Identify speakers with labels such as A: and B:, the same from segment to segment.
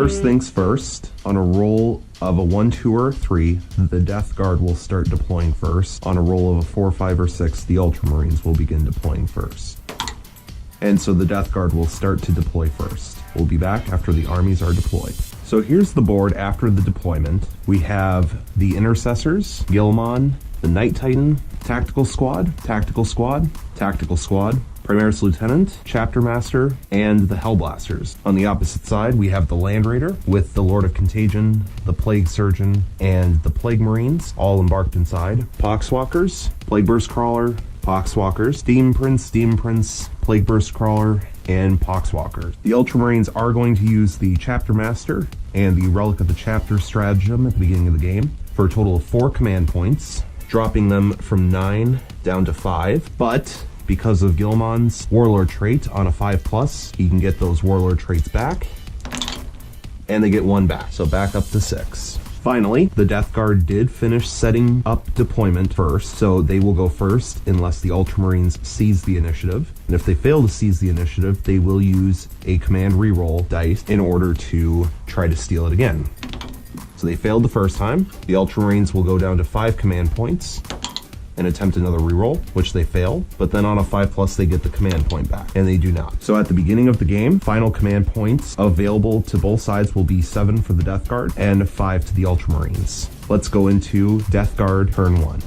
A: First things first, on a roll of a 1, 2, or 3, the Death Guard will start deploying first. On a roll of a 4, 5, or 6, the Ultramarines will begin deploying first. And so the Death Guard will start to deploy first. We'll be back after the armies are deployed. So here's the board after the deployment. We have the Intercessors, Gilmon, the Knight Titan, Tactical Squad, Tactical Squad, Tactical Squad, Primaris Lieutenant, Chapter Master, and the Hellblasters. On the opposite side, we have the Land Raider with the Lord of Contagion, the Plague Surgeon, and the Plague Marines, all embarked inside. Poxwalkers, Plague Burst Crawler, Poxwalkers, Demon Prince, Plague Burst Crawler, and Poxwalkers. The Ultramarines are going to use the Chapter Master and the Relic of the Chapter stratagem at the beginning of the game for a total of 4 command points, dropping them from 9 down to 5, but because of Gilmon's Warlord trait on a 5+, he can get those Warlord traits back, and they get 1 back, so back up to 6. Finally, the Death Guard did finish setting up deployment first, so they will go first unless the Ultramarines seize the initiative. And if they fail to seize the initiative, they will use a command reroll dice in order to try to steal it again. So they failed the first time. The Ultramarines will go down to 5 command points and attempt another reroll, which they fail, but then on a 5+, they get the command point back, and they do not. So at the beginning of the game, final command points available to both sides will be 7 for the Death Guard and 5 to the Ultramarines. Let's go into Death Guard turn 1.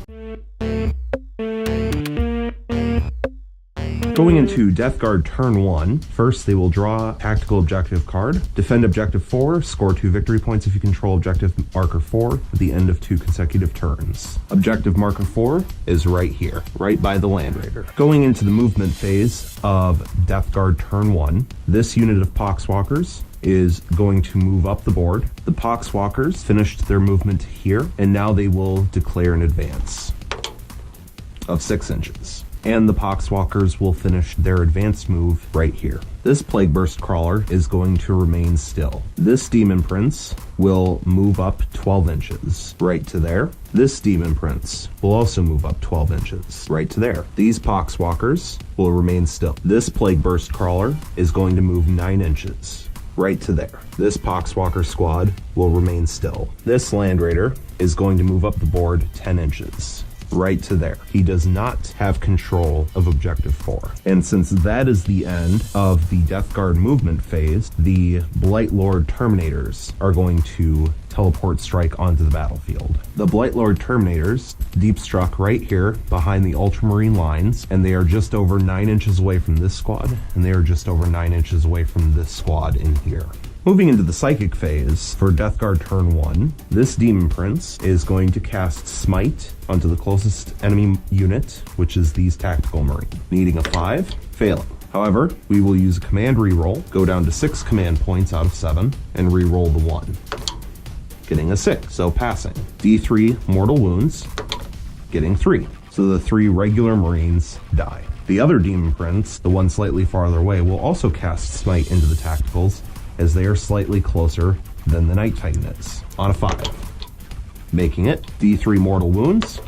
A: Going into Death Guard turn 1, first they will draw a tactical objective card, defend objective 4, score 2 victory points if you control objective marker 4 at the end of 2 consecutive turns. Objective marker 4 is right here, right by the Land Raider. Going into the movement phase of Death Guard turn 1, this unit of Poxwalkers is going to move up the board. The Poxwalkers finished their movement here, and now they will declare an advance of 6 inches. And the Poxwalkers will finish their advanced move right here. This Plague Burst Crawler is going to remain still. This Demon Prince will move up 12 inches, right to there. This Demon Prince will also move up 12 inches, right to there. These Poxwalkers will remain still. This Plague Burst Crawler is going to move 9 inches, right to there. This Poxwalker squad will remain still. This Land Raider is going to move up the board 10 inches. Right to there. He does not have control of objective 4. And since that is the end of the Death Guard movement phase, the Blightlord Terminators are going to teleport strike onto the battlefield. The Blightlord Terminators deep struck right here behind the Ultramarine lines, and they are just over 9 inches away from this squad, and they are just over 9 inches away from this squad in here. Moving into the Psychic phase for Death Guard turn 1, this Demon Prince is going to cast Smite onto the closest enemy unit, which is these Tactical Marine, needing a 5, failing. However, we will use a command reroll, go down to 6 command points out of 7, and reroll the 1, getting a 6, so passing. D3 mortal wounds, getting 3. So the 3 regular Marines die. The other Demon Prince, the one slightly farther away, will also cast Smite into the Tacticals, as they are slightly closer than the Knight Titan is, on a 5, making it D3 mortal wounds,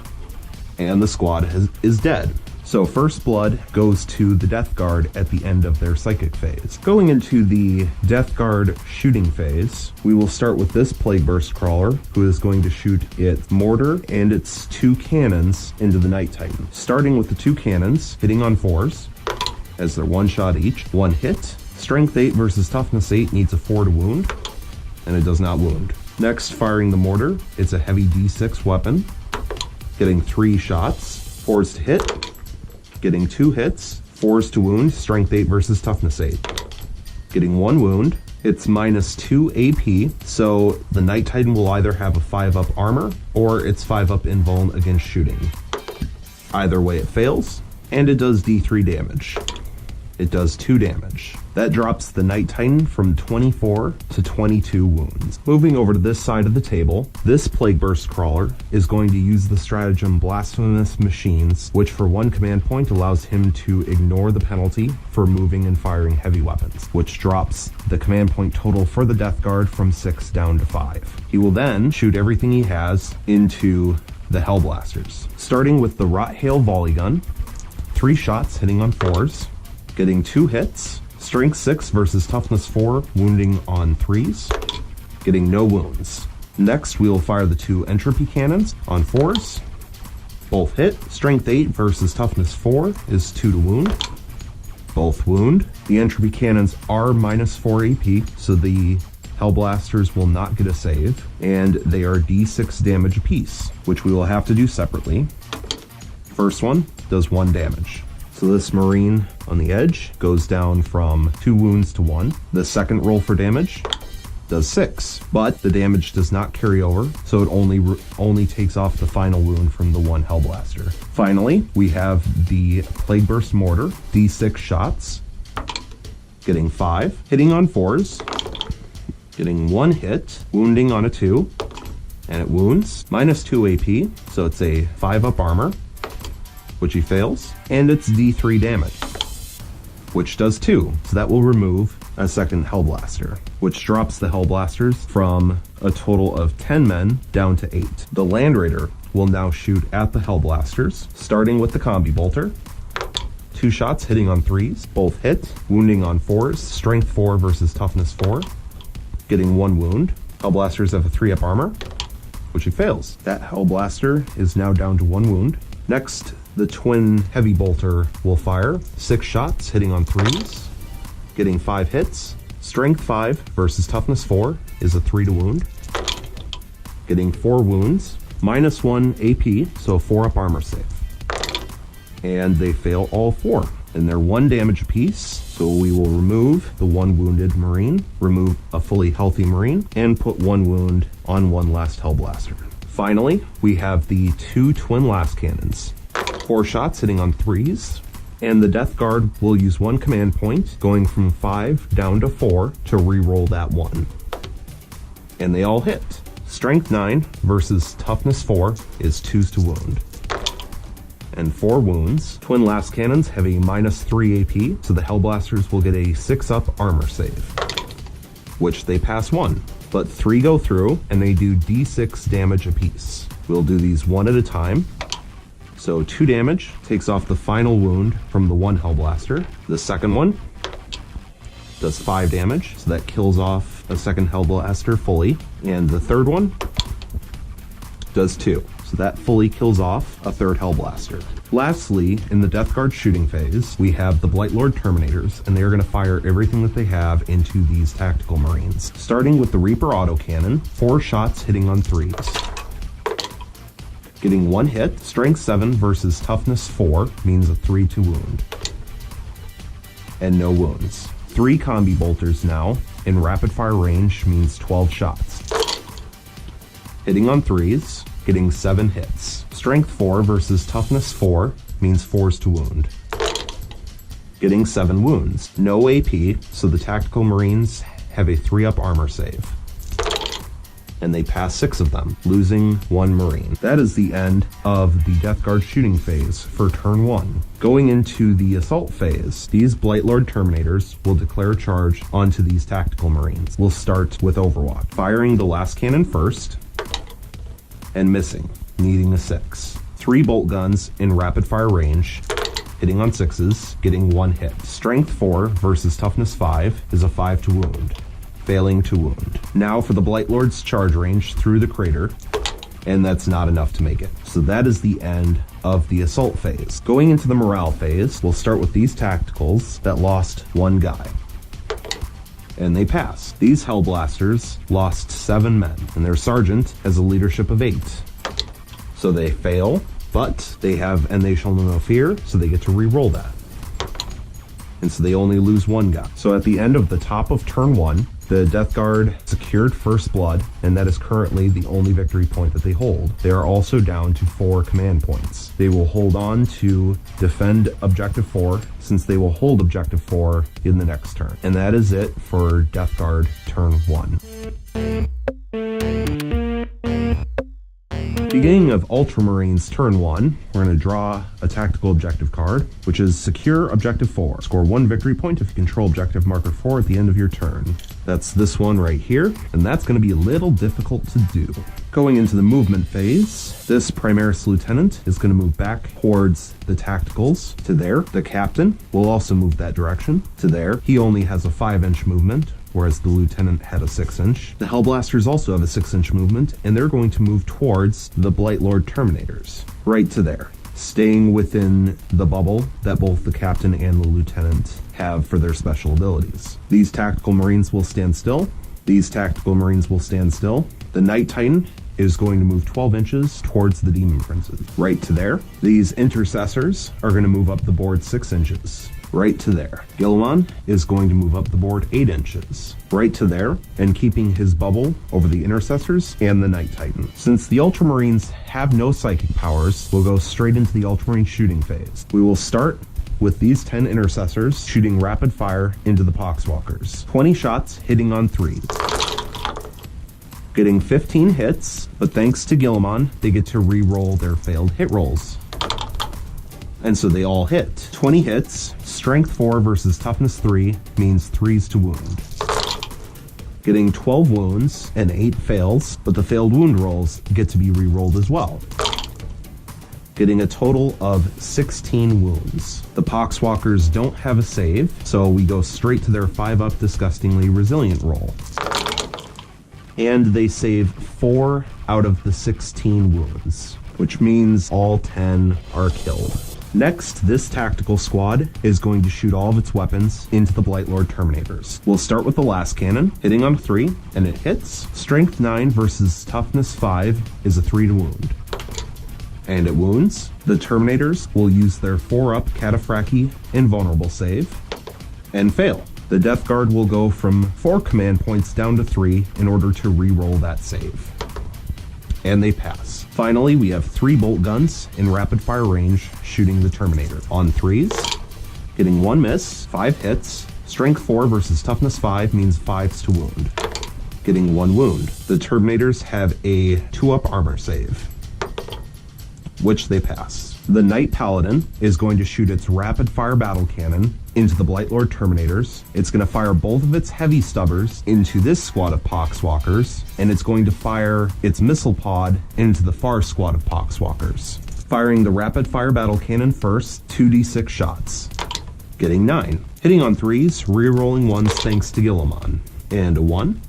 A: and the squad is dead. So first blood goes to the Death Guard at the end of their Psychic phase. Going into the Death Guard shooting phase, we will start with this Plague Burst Crawler, who is going to shoot its mortar and its 2 cannons into the Knight Titan. Starting with the 2 cannons, hitting on 4s, as they're 1 shot each, 1 hit. Strength 8 versus Toughness 8 needs a 4 to wound, and it does not wound. Next, firing the mortar. It's a heavy D6 weapon, getting 3 shots, 4s to hit, getting 2 hits, 4s to wound, Strength 8 versus Toughness 8, getting 1 wound. It's -2 AP, so the Knight Titan will either have a 5-up armor, or it's 5-up invuln against shooting. Either way it fails, and it does D3 damage. It does 2 damage. That drops the Knight Titan from 24 to 22 wounds. Moving over to this side of the table, this Plague Burst Crawler is going to use the stratagem Blasphemous Machines, which for 1 command point allows him to ignore the penalty for moving and firing heavy weapons, which drops the command point total for the Death Guard from 6 down to 5. He will then shoot everything he has into the Hellblasters. Starting with the Rot Hail Volley Gun, 3 shots hitting on 4s, getting 2 hits, Strength 6 versus Toughness 4, wounding on 3s, getting no wounds. Next, we will fire the 2 entropy cannons on 4s. Both hit. Strength 8 versus toughness 4 is 2 to wound. Both wound. The entropy cannons are -4 AP, so the Hellblasters will not get a save, and they are D6 damage apiece, which we will have to do separately. First one does 1 damage. So this Marine on the edge goes down from 2 wounds to 1. The second roll for damage does 6, but the damage does not carry over, so it only takes off the final wound from the 1 Hellblaster. Finally, we have the Plague Burst Mortar, D6 shots, getting 5, hitting on 4s, getting 1 hit, wounding on a 2, and it wounds, -2 AP, so it's a 5-up armor, which he fails, and it's D3 damage, which does 2, so that will remove a second Hellblaster, which drops the Hellblasters from a total of 10 men down to 8. The Land Raider will now shoot at the Hellblasters, starting with the Combi Bolter. 2 shots hitting on 3s, both hit, wounding on 4s, strength 4 versus toughness 4, getting 1 wound. Hellblasters have a 3-up armor, which he fails. That Hellblaster is now down to 1 wound. Next, the Twin Heavy Bolter will fire 6 shots hitting on 3s, getting 5 hits. Strength 5 versus toughness 4 is a 3 to wound, getting 4 wounds, -1 AP, so a 4-up armor save. And they fail all 4, and they're 1 damage apiece, so we will remove the 1 wounded Marine, remove a fully healthy Marine, and put 1 wound on 1 last Hellblaster. Finally, we have the 2 Twin Last Cannons. 4 shots hitting on 3s, and the Death Guard will use 1 command point, going from 5 down to 4 to re-roll that 1. And they all hit. Strength 9 versus toughness 4 is 2s to wound. And 4 wounds. Twin Last Cannons have a -3 AP, so the Hellblasters will get a 6-up armor save, which they pass 1. But 3 go through, and they do D6 damage apiece. We'll do these 1 at a time. So 2 damage takes off the final wound from the 1 Hellblaster. The second one does 5 damage, so that kills off a second Hellblaster fully. And the third one does 2, so that fully kills off a third Hellblaster. Lastly, in the Death Guard shooting phase, we have the Blightlord Terminators, and they are going to fire everything that they have into these tactical Marines. Starting with the Reaper Autocannon, 4 shots hitting on 3s. Getting 1 hit, strength 7 versus toughness 4 means a 3 to wound. And no wounds. 3 Combi Bolters now, in rapid fire range means 12 shots. Hitting on 3s, getting 7 hits. Strength 4 versus toughness 4 means 4s to wound. Getting 7 wounds. No AP, so the tactical Marines have a 3-up armor save. And they pass 6 of them, losing 1 Marine. That is the end of the Death Guard shooting phase for turn 1. Going into the assault phase, these Blightlord Terminators will declare a charge onto these tactical Marines. We'll start with Overwatch, firing the last cannon first, and missing, needing a 6. 3 bolt guns in rapid fire range, hitting on 6s, getting 1 hit. Strength 4 versus toughness 5 is a 5 to wound. Failing to wound. Now for the Blightlord's charge range through the crater, and that's not enough to make it. So that is the end of the assault phase. Going into the morale phase, we'll start with these tacticals that lost 1 guy. And they pass. These Hellblasters lost 7 men, and their sergeant has a leadership of 8. So they fail, but they have And They Shall Know No Fear, so they get to re-roll that. And so they only lose 1 guy. So at the end of the top of turn 1, the Death Guard secured First Blood, and that is currently the only victory point that they hold. They are also down to 4 command points. They will hold on to defend Objective 4, since they will hold Objective 4 in the next turn. And that is it for Death Guard turn 1. Beginning of Ultramarines turn 1, we're going to draw a tactical objective card, which is Secure Objective 4. Score 1 victory point if you control Objective Marker 4 at the end of your turn. That's this one right here, and that's going to be a little difficult to do. Going into the movement phase, this Primaris Lieutenant is going to move back towards the tacticals to there. The Captain will also move that direction to there. He only has a 5-inch movement, whereas the lieutenant had a 6-inch. The Hellblasters also have a 6-inch movement, and they're going to move towards the Blightlord Terminators, right to there, staying within the bubble that both the captain and the lieutenant have for their special abilities. These tactical marines will stand still. These tactical marines will stand still. The Knight Titan is going to move 12 inches towards the Demon Princes, right to there. These intercessors are going to move up the board 6 inches, right to there. Guilliman is going to move up the board 8 inches, right to there, and keeping his bubble over the intercessors and the Knight Titan. Since the Ultramarines have no psychic powers, we'll go straight into the Ultramarine shooting phase. We will start with these 10 intercessors shooting rapid fire into the Poxwalkers. 20 shots hitting on 3s. Getting 15 hits, but thanks to Guilliman, they get to re-roll their failed hit rolls. And so they all hit. 20 hits, strength 4 versus toughness 3 means 3s to wound. Getting 12 wounds and 8 fails, but the failed wound rolls get to be re-rolled as well. Getting a total of 16 wounds. The Poxwalkers don't have a save, so we go straight to their 5-up disgustingly resilient roll. And they save 4 out of the 16 wounds, which means all 10 are killed. Next, this tactical squad is going to shoot all of its weapons into the Blightlord Terminators. We'll start with the last cannon, hitting on 3, and it hits. Strength 9 versus toughness 5 is a 3 to wound. And it wounds. The Terminators will use their 4-up Cataphractii Invulnerable save, and fail. The Death Guard will go from 4 command points down to 3 in order to re-roll that save. And they pass. Finally, we have 3 bolt guns in rapid fire range shooting the Terminator. On 3s, getting 1 miss, 5 hits. Strength 4 versus toughness 5 means 5s to wound. Getting 1 wound. The Terminators have a 2-up armor save, which they pass. The Knight Paladin is going to shoot its rapid fire battle cannon into the Blightlord Terminators. It's going to fire both of its heavy stubbers into this squad of Poxwalkers, and it's going to fire its missile pod into the far squad of Poxwalkers. Firing the rapid fire battle cannon first, 2d6 shots. Getting 9. Hitting on 3s, re-rolling 1s thanks to Guilliman. And a 1.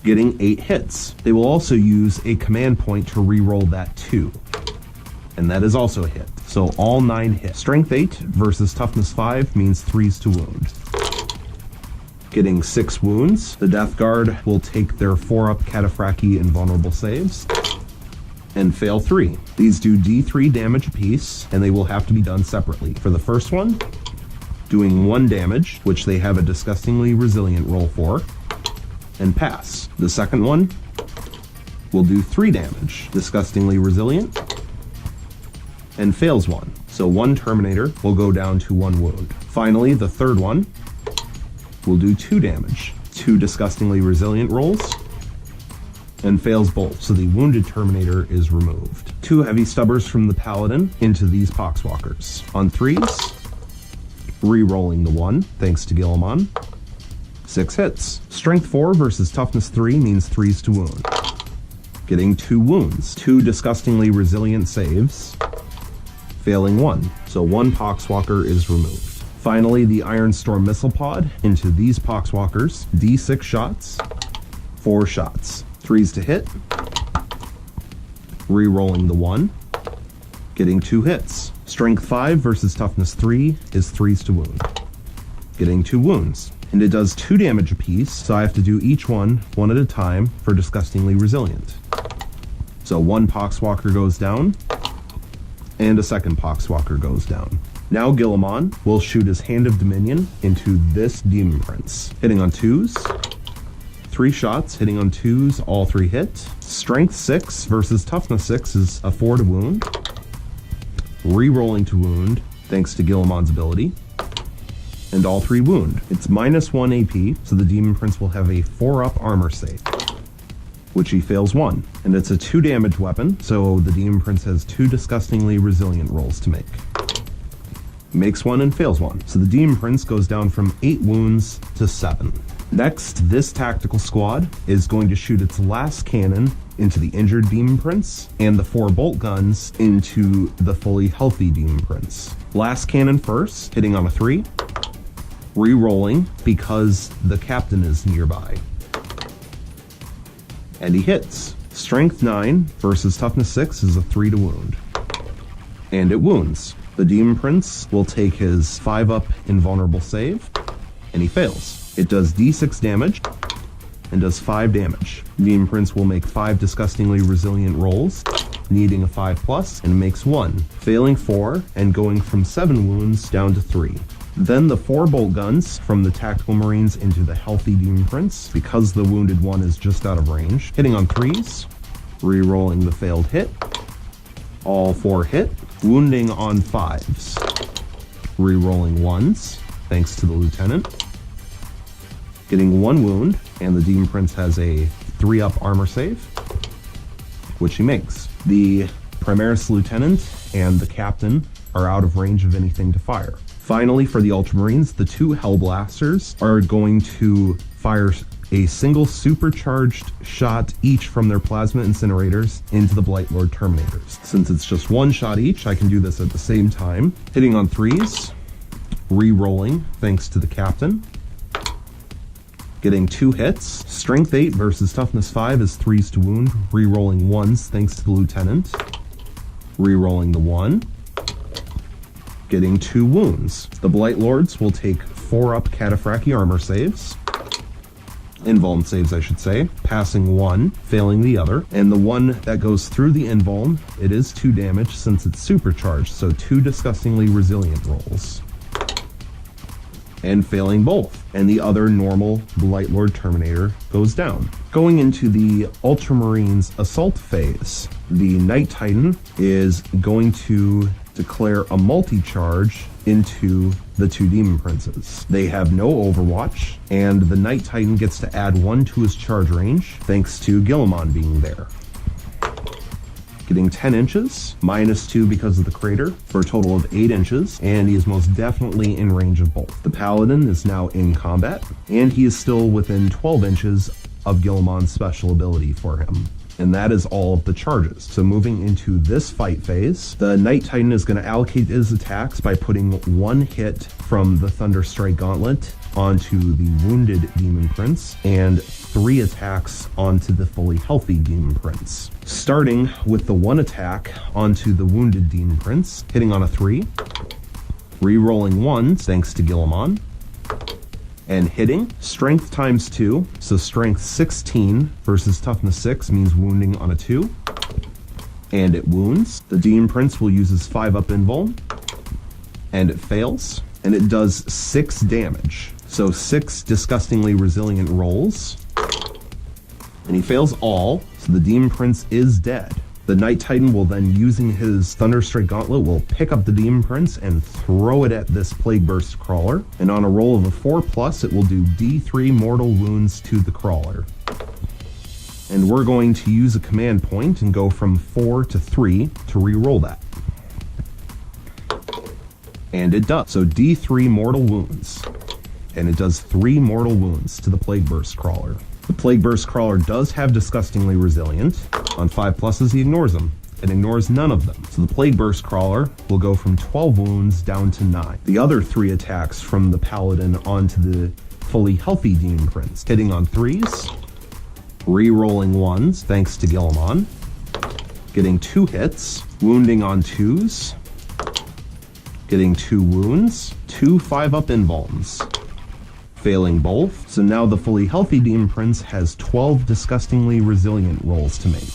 A: Getting 8 hits. They will also use a command point to re-roll that 2. And that is also a hit. So all 9 hit. Strength 8 versus toughness 5 means 3s to wound. Getting 6 wounds. The Death Guard will take their 4-up Cataphractii Invulnerable saves and fail 3. These do d3 damage apiece, and they will have to be done separately. For the first one, doing 1 damage, which they have a disgustingly resilient roll for, and pass. The second one will do 3 damage, disgustingly resilient, and fails 1. So 1 Terminator will go down to 1 wound. Finally, the third one will do 2 damage, 2 disgustingly resilient rolls, and fails both. So the wounded Terminator is removed. 2 heavy stubbers from the Paladin into these Poxwalkers. On 3s, re-rolling the 1, thanks to Guilliman. 6 hits. Strength 4 versus toughness 3 means 3s to wound. Getting 2 wounds. 2 disgustingly resilient saves, failing 1. So 1 Poxwalker is removed. Finally, the Iron Storm Missile Pod into these Poxwalkers. D6 shots, 4 shots. 3s to hit, re-rolling the 1, getting 2 hits. Strength 5 versus toughness 3 is 3s to wound. Getting 2 wounds. And it does 2 damage apiece, so I have to do each one at a time for disgustingly resilient. So 1 Poxwalker goes down, and a second Poxwalker goes down. Now Guilliman will shoot his Hand of Dominion into this Demon Prince, hitting on 2s. 3 shots, hitting on 2s, all 3 hit. Strength 6 versus toughness 6 is a 4 to wound. Re-rolling to wound, thanks to Guilliman's ability. And all 3 wound. It's -1 AP, so the Demon Prince will have a 4-up armor save, which he fails 1. And it's a 2 damage weapon, so the Demon Prince has 2 disgustingly resilient rolls to make. Makes 1 and fails 1. So the Demon Prince goes down from 8 wounds to 7. Next, this tactical squad is going to shoot its last cannon into the injured Demon Prince and the 4 bolt guns into the fully healthy Demon Prince. Last cannon first, hitting on a 3, re-rolling because the captain is nearby. And he hits. Strength 9 versus toughness 6 is a 3 to wound. And it wounds. The Demon Prince will take his 5-up invulnerable save, and he fails. It does d6 damage and does 5 damage. Demon Prince will make 5 disgustingly resilient rolls, needing a 5+, and makes 1, failing 4 and going from 7 wounds down to 3. Then the 4 bolt guns from the Tactical Marines into the healthy Demon Prince, because the wounded one is just out of range, hitting on 3s, re-rolling the failed hit. All 4 hit, wounding on 5s, re-rolling 1s, thanks to the Lieutenant, getting 1 wound, and the Demon Prince has a 3-up armor save, which he makes. The Primaris Lieutenant and the Captain are out of range of anything to fire. Finally, for the Ultramarines, the 2 Hellblasters are going to fire a single supercharged shot each from their plasma incinerators into the Blightlord Terminators. Since it's just 1 shot each, I can do this at the same time. Hitting on 3s, re-rolling thanks to the Captain, getting 2 hits. Strength 8 versus toughness 5 is 3s to wound, re-rolling 1s thanks to the Lieutenant, re-rolling the 1, getting 2 wounds. The Blightlords will take 4-up Cataphractii armor saves, invuln saves I should say, passing 1, failing the other, and the one that goes through the invuln, it is 2 damage since it's supercharged, so 2 disgustingly resilient rolls, and failing both, and the other normal Blightlord Terminator goes down. Going into the Ultramarines assault phase, the Knight Titan is going to declare a multi-charge into the 2 Demon Princes. They have no overwatch, and the Knight Titan gets to add 1 to his charge range, thanks to Guilliman being there. Getting 10 inches, -2 because of the crater, for a total of 8 inches, and he is most definitely in range of both. The Paladin is now in combat, and he is still within 12 inches of Guilliman's special ability for him. And that is all of the charges. So moving into this fight phase, the Knight Titan is going to allocate his attacks by putting 1 hit from the Thunderstrike Gauntlet onto the wounded Demon Prince, and 3 attacks onto the fully healthy Demon Prince. Starting with the 1 attack onto the wounded Demon Prince, hitting on a 3, re-rolling 1 thanks to Guilliman, and hitting. Strength times 2, so strength 16 versus toughness 6 means wounding on a 2, and it wounds. The Demon Prince will use his 5-up invuln, and it fails, and it does 6 damage, so 6 disgustingly resilient rolls, and he fails all, so the Demon Prince is dead. The Knight Titan will then, using his Thunderstrike Gauntlet, will pick up the Demon Prince and throw it at this Plague Burst Crawler. And on a roll of a 4+, it will do D3 mortal wounds to the Crawler. And we're going to use a command point and go from 4 to 3 to re-roll that. And it does. So D3 mortal wounds. And it does 3 mortal wounds to the Plague Burst Crawler. The Plague Burst Crawler does have disgustingly resilient. On 5+, he ignores them, and ignores none of them. So the Plague Burst Crawler will go from 12 wounds down to 9. The other 3 attacks from the Paladin onto the fully healthy Demon Prince, hitting on 3s, re-rolling 1s thanks to Guilliman, getting 2 hits, wounding on 2s, getting 2 wounds, 2 5-up invulns, failing both. So now the fully healthy Demon Prince has 12 disgustingly resilient rolls to make.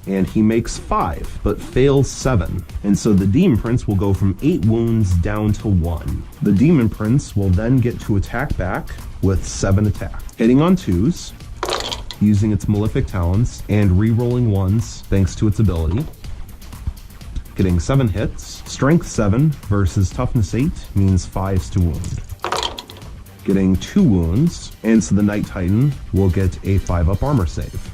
A: And he makes 5, but fails 7. And so the Demon Prince will go from 8 wounds down to 1. The Demon Prince will then get to attack back with 7 attacks. Hitting on 2s, using its Malefic Talons, and re-rolling 1s thanks to its ability. Getting 7 hits. Strength 7 versus toughness 8 means 5s to wound. Getting 2 wounds, and so the Knight Titan will get a 5-up armor save,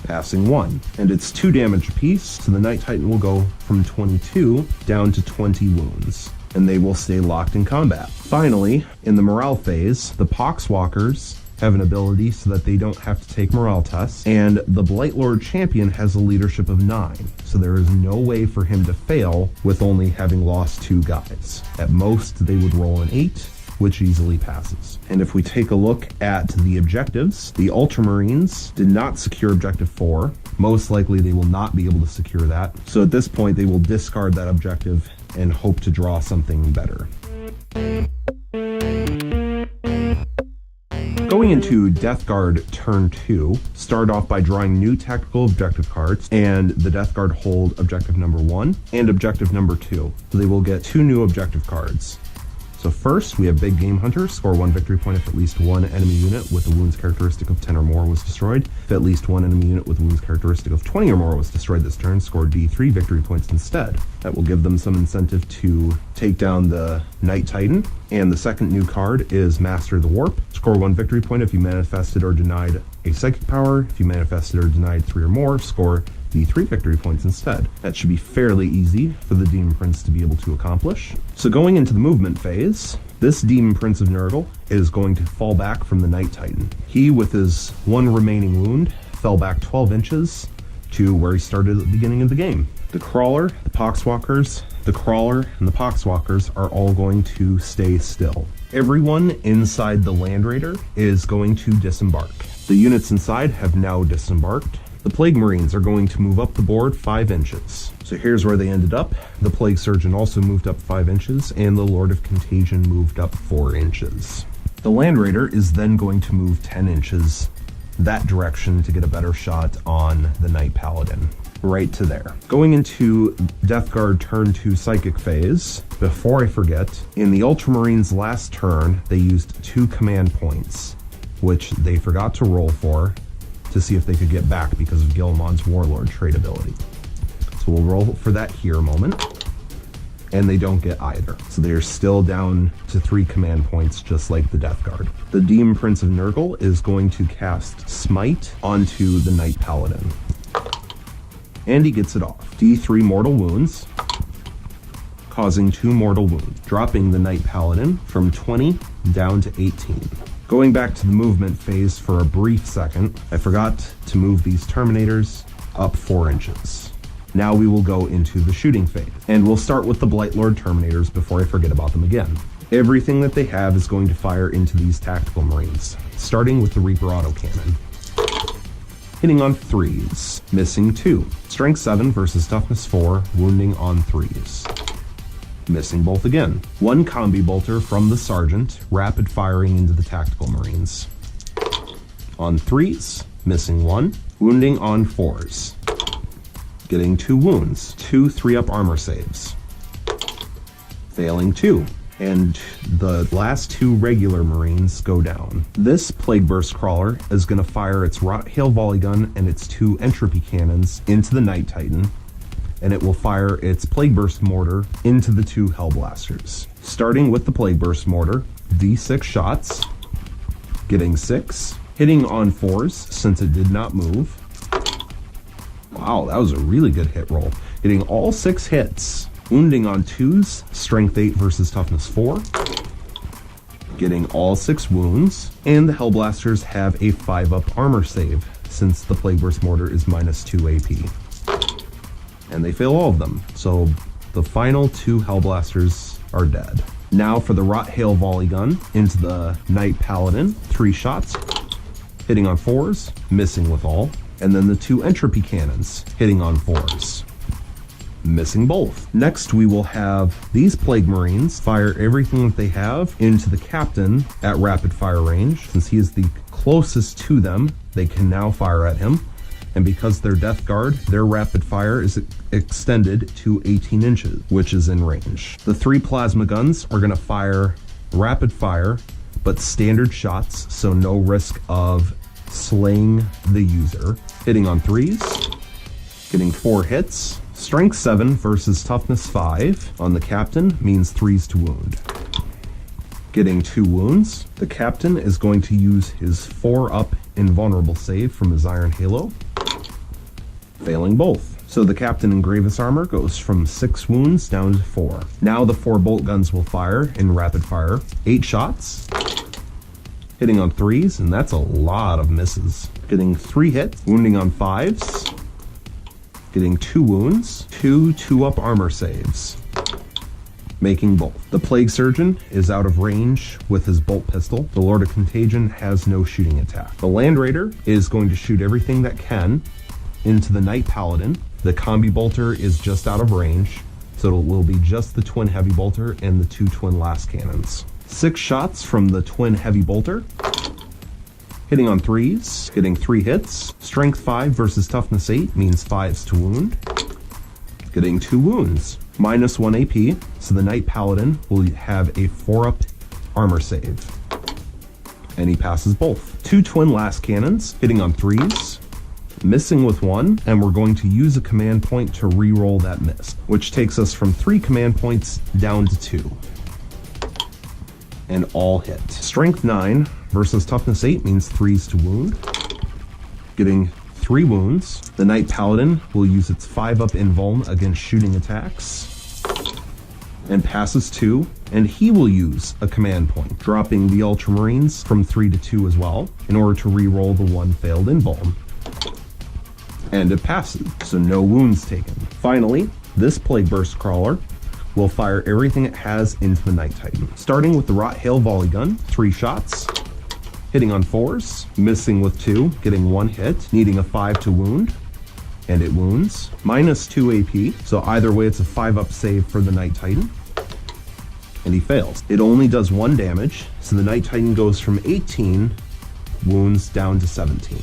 A: passing 1, and it's 2 damage apiece, so the Knight Titan will go from 22 down to 20 wounds, and they will stay locked in combat. Finally, in the morale phase, the Poxwalkers have an ability so that they don't have to take morale tests, and the Blightlord champion has a leadership of 9, so there is no way for him to fail with only having lost 2 guys. At most, they would roll an 8, which easily passes. And if we take a look at the objectives, the Ultramarines did not secure objective 4. Most likely they will not be able to secure that. So at this point, they will discard that objective and hope to draw something better. Going into Death Guard turn 2, start off by drawing new tactical objective cards, and the Death Guard hold objective number 1 and objective number 2. So they will get 2 new objective cards. So first, we have Big Game Hunter. Score 1 victory point if at least 1 enemy unit with a wounds characteristic of 10 or more was destroyed. If at least 1 enemy unit with a wounds characteristic of 20 or more was destroyed this turn, score D3 victory points instead. That will give them some incentive to take down the Night Titan. And the second new card is Master the Warp. Score 1 victory point if you manifested or denied a psychic power. If you manifested or denied 3 or more, score D3 victory points instead. That should be fairly easy for the Demon Prince to be able to accomplish. So going into the movement phase, this Demon Prince of Nurgle is going to fall back from the Night Titan. He, with his 1 remaining wound, fell back 12 inches to where he started at the beginning of the game. The Crawler, the Poxwalkers, the Crawler, and the Poxwalkers are all going to stay still. Everyone inside the Land Raider is going to disembark. The units inside have now disembarked. The Plague Marines are going to move up the board 5 inches. So here's where they ended up. The Plague Surgeon also moved up 5 inches, and the Lord of Contagion moved up 4 inches. The Land Raider is then going to move 10 inches that direction to get a better shot on the Knight Paladin. Right to there. Going into Death Guard turn 2 Psychic phase, before I forget, in the Ultramarines' last turn, they used 2 command points, which they forgot to roll for, to see if they could get back because of Gilliman's Warlord trait ability. So we'll roll for that here a moment. And they don't get either. So they're still down to 3 command points, just like the Death Guard. The Demon Prince of Nurgle is going to cast Smite onto the Knight Paladin. And he gets it off. D3 mortal wounds, causing 2 mortal wounds, dropping the Knight Paladin from 20 down to 18. Going back to the movement phase for a brief second, I forgot to move these Terminators up 4 inches. Now we will go into the shooting phase, and we'll start with the Blightlord Terminators before I forget about them again. Everything that they have is going to fire into these Tactical Marines, starting with the Reaper Autocannon. Hitting on 3s, missing 2. Strength 7 versus Toughness 4, wounding on 3s. Missing both again. 1 combi bolter from the Sergeant, rapid firing into the Tactical Marines. On 3s, missing 1, wounding on 4s. Getting 2 wounds, 2 3-up armor saves. Failing 2. And the last 2 regular Marines go down. This Plague Burst Crawler is going to fire its Rot Hail Volley Gun and its 2 Entropy Cannons into the Night Titan, and it will fire its Plague Burst Mortar into the 2 Hellblasters. Starting with the Plague Burst Mortar, D6 shots, getting 6, hitting on 4s since it did not move. Wow, that was a really good hit roll. Hitting all 6 hits. Wounding on 2s, Strength 8 versus Toughness 4. Getting all 6 wounds. And the Hellblasters have a 5-up armor save, since the Plague Burst Mortar is minus 2 AP. And they fail all of them. So the final 2 Hellblasters are dead. Now for the Rot Hail Volley Gun into the Knight Paladin. 3 shots. Hitting on 4s, missing with all. And then the 2 Entropy Cannons, hitting on 4s. Missing both. Next, we will have these Plague Marines fire everything that they have into the Captain at rapid fire range. Since he is the closest to them, they can now fire at him. And because they're Death Guard, their rapid fire is extended to 18 inches, which is in range. The 3 Plasma Guns are going to fire rapid fire, but standard shots, so no risk of slaying the user. Hitting on 3s, getting 4 hits. Strength 7 versus Toughness 5 on the Captain means 3s to wound. Getting 2 wounds. The Captain is going to use his 4-up invulnerable save from his Iron Halo. Failing both. So the Captain in Gravis armor goes from 6 wounds down to 4. Now the 4 bolt guns will fire in rapid fire. 8 shots. hitting on 3s, and that's a lot of misses. Getting 3 hits, wounding on 5s, getting 2 wounds, 2 2-up armor saves, making both. The Plague Surgeon is out of range with his bolt pistol. The Lord of Contagion has no shooting attack. The Land Raider is going to shoot everything that can into the Knight Paladin. The Combi Bolter is just out of range, so it will be just the Twin Heavy Bolter and the 2 Twin Last Cannons. 6 shots from the Twin Heavy Bolter, hitting on 3s, getting 3 hits. Strength 5 versus Toughness 8 means 5s to wound, getting 2 wounds. Minus 1 AP, so the Knight Paladin will have a 4-up armor save. And he passes both. 2 Twin Last Cannons, hitting on 3s, missing with 1, and we're going to use a command point to re-roll that miss, which takes us from 3 command points down to 2. And all hit. Strength 9 versus Toughness 8 means 3s to wound, getting 3 wounds. The Knight Paladin will use its 5-up invuln against shooting attacks, and passes 2, and he will use a command point, dropping the Ultramarines from 3 to 2 as well, in order to re-roll the 1 failed invuln. And it passes, so no wounds taken. Finally, this Plague Burst Crawler will fire everything it has into the Knight Titan. Starting with the Rot Hail Volley Gun, 3 shots, hitting on 4s, missing with 2, getting 1 hit, needing a 5 to wound, and it wounds. Minus 2 AP, so either way it's a 5-up save for the Knight Titan, and he fails. It only does 1 damage, so the Knight Titan goes from 18 wounds down to 17.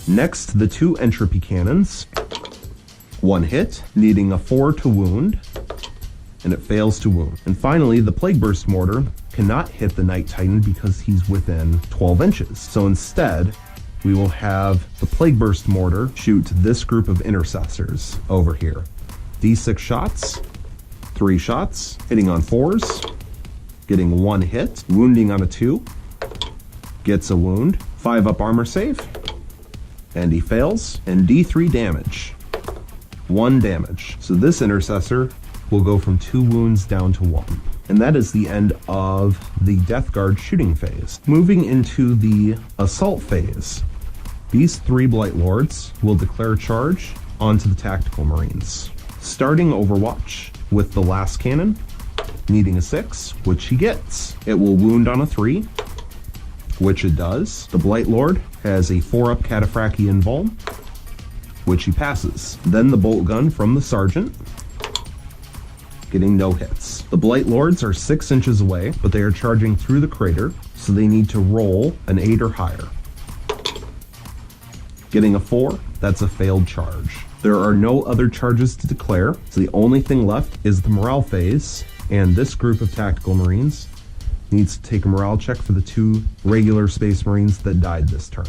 A: Next, the 2 Entropy Cannons. 1 hit, needing a 4 to wound, and it fails to wound. And finally, the Plague Burst Mortar cannot hit the Knight Titan because he's within 12 inches. So instead, we will have the Plague Burst Mortar shoot this group of intercessors over here. D6 shots, 3 shots, hitting on 4s, getting 1 hit, wounding on a 2, gets a wound, 5-up armor save, and he fails, and D3 damage. 1 damage. So this intercessor will go from 2 wounds down to 1. And that is the end of the Death Guard shooting phase. Moving into the assault phase, these 3 Blight Lords will declare charge onto the Tactical Marines. Starting Overwatch with the Last Cannon, needing a 6, which he gets. It will wound on a 3, which it does. The Blight Lord has a 4-up Cataphractii invuln, which he passes. Then the Bolt Gun from the Sergeant, getting no hits. The Blight Lords are 6 inches away, but they are charging through the crater, so they need to roll an 8 or higher. Getting a 4, that's a failed charge. There are no other charges to declare, so the only thing left is the morale phase, and this group of Tactical Marines needs to take a morale check for the 2 regular Space Marines that died this turn.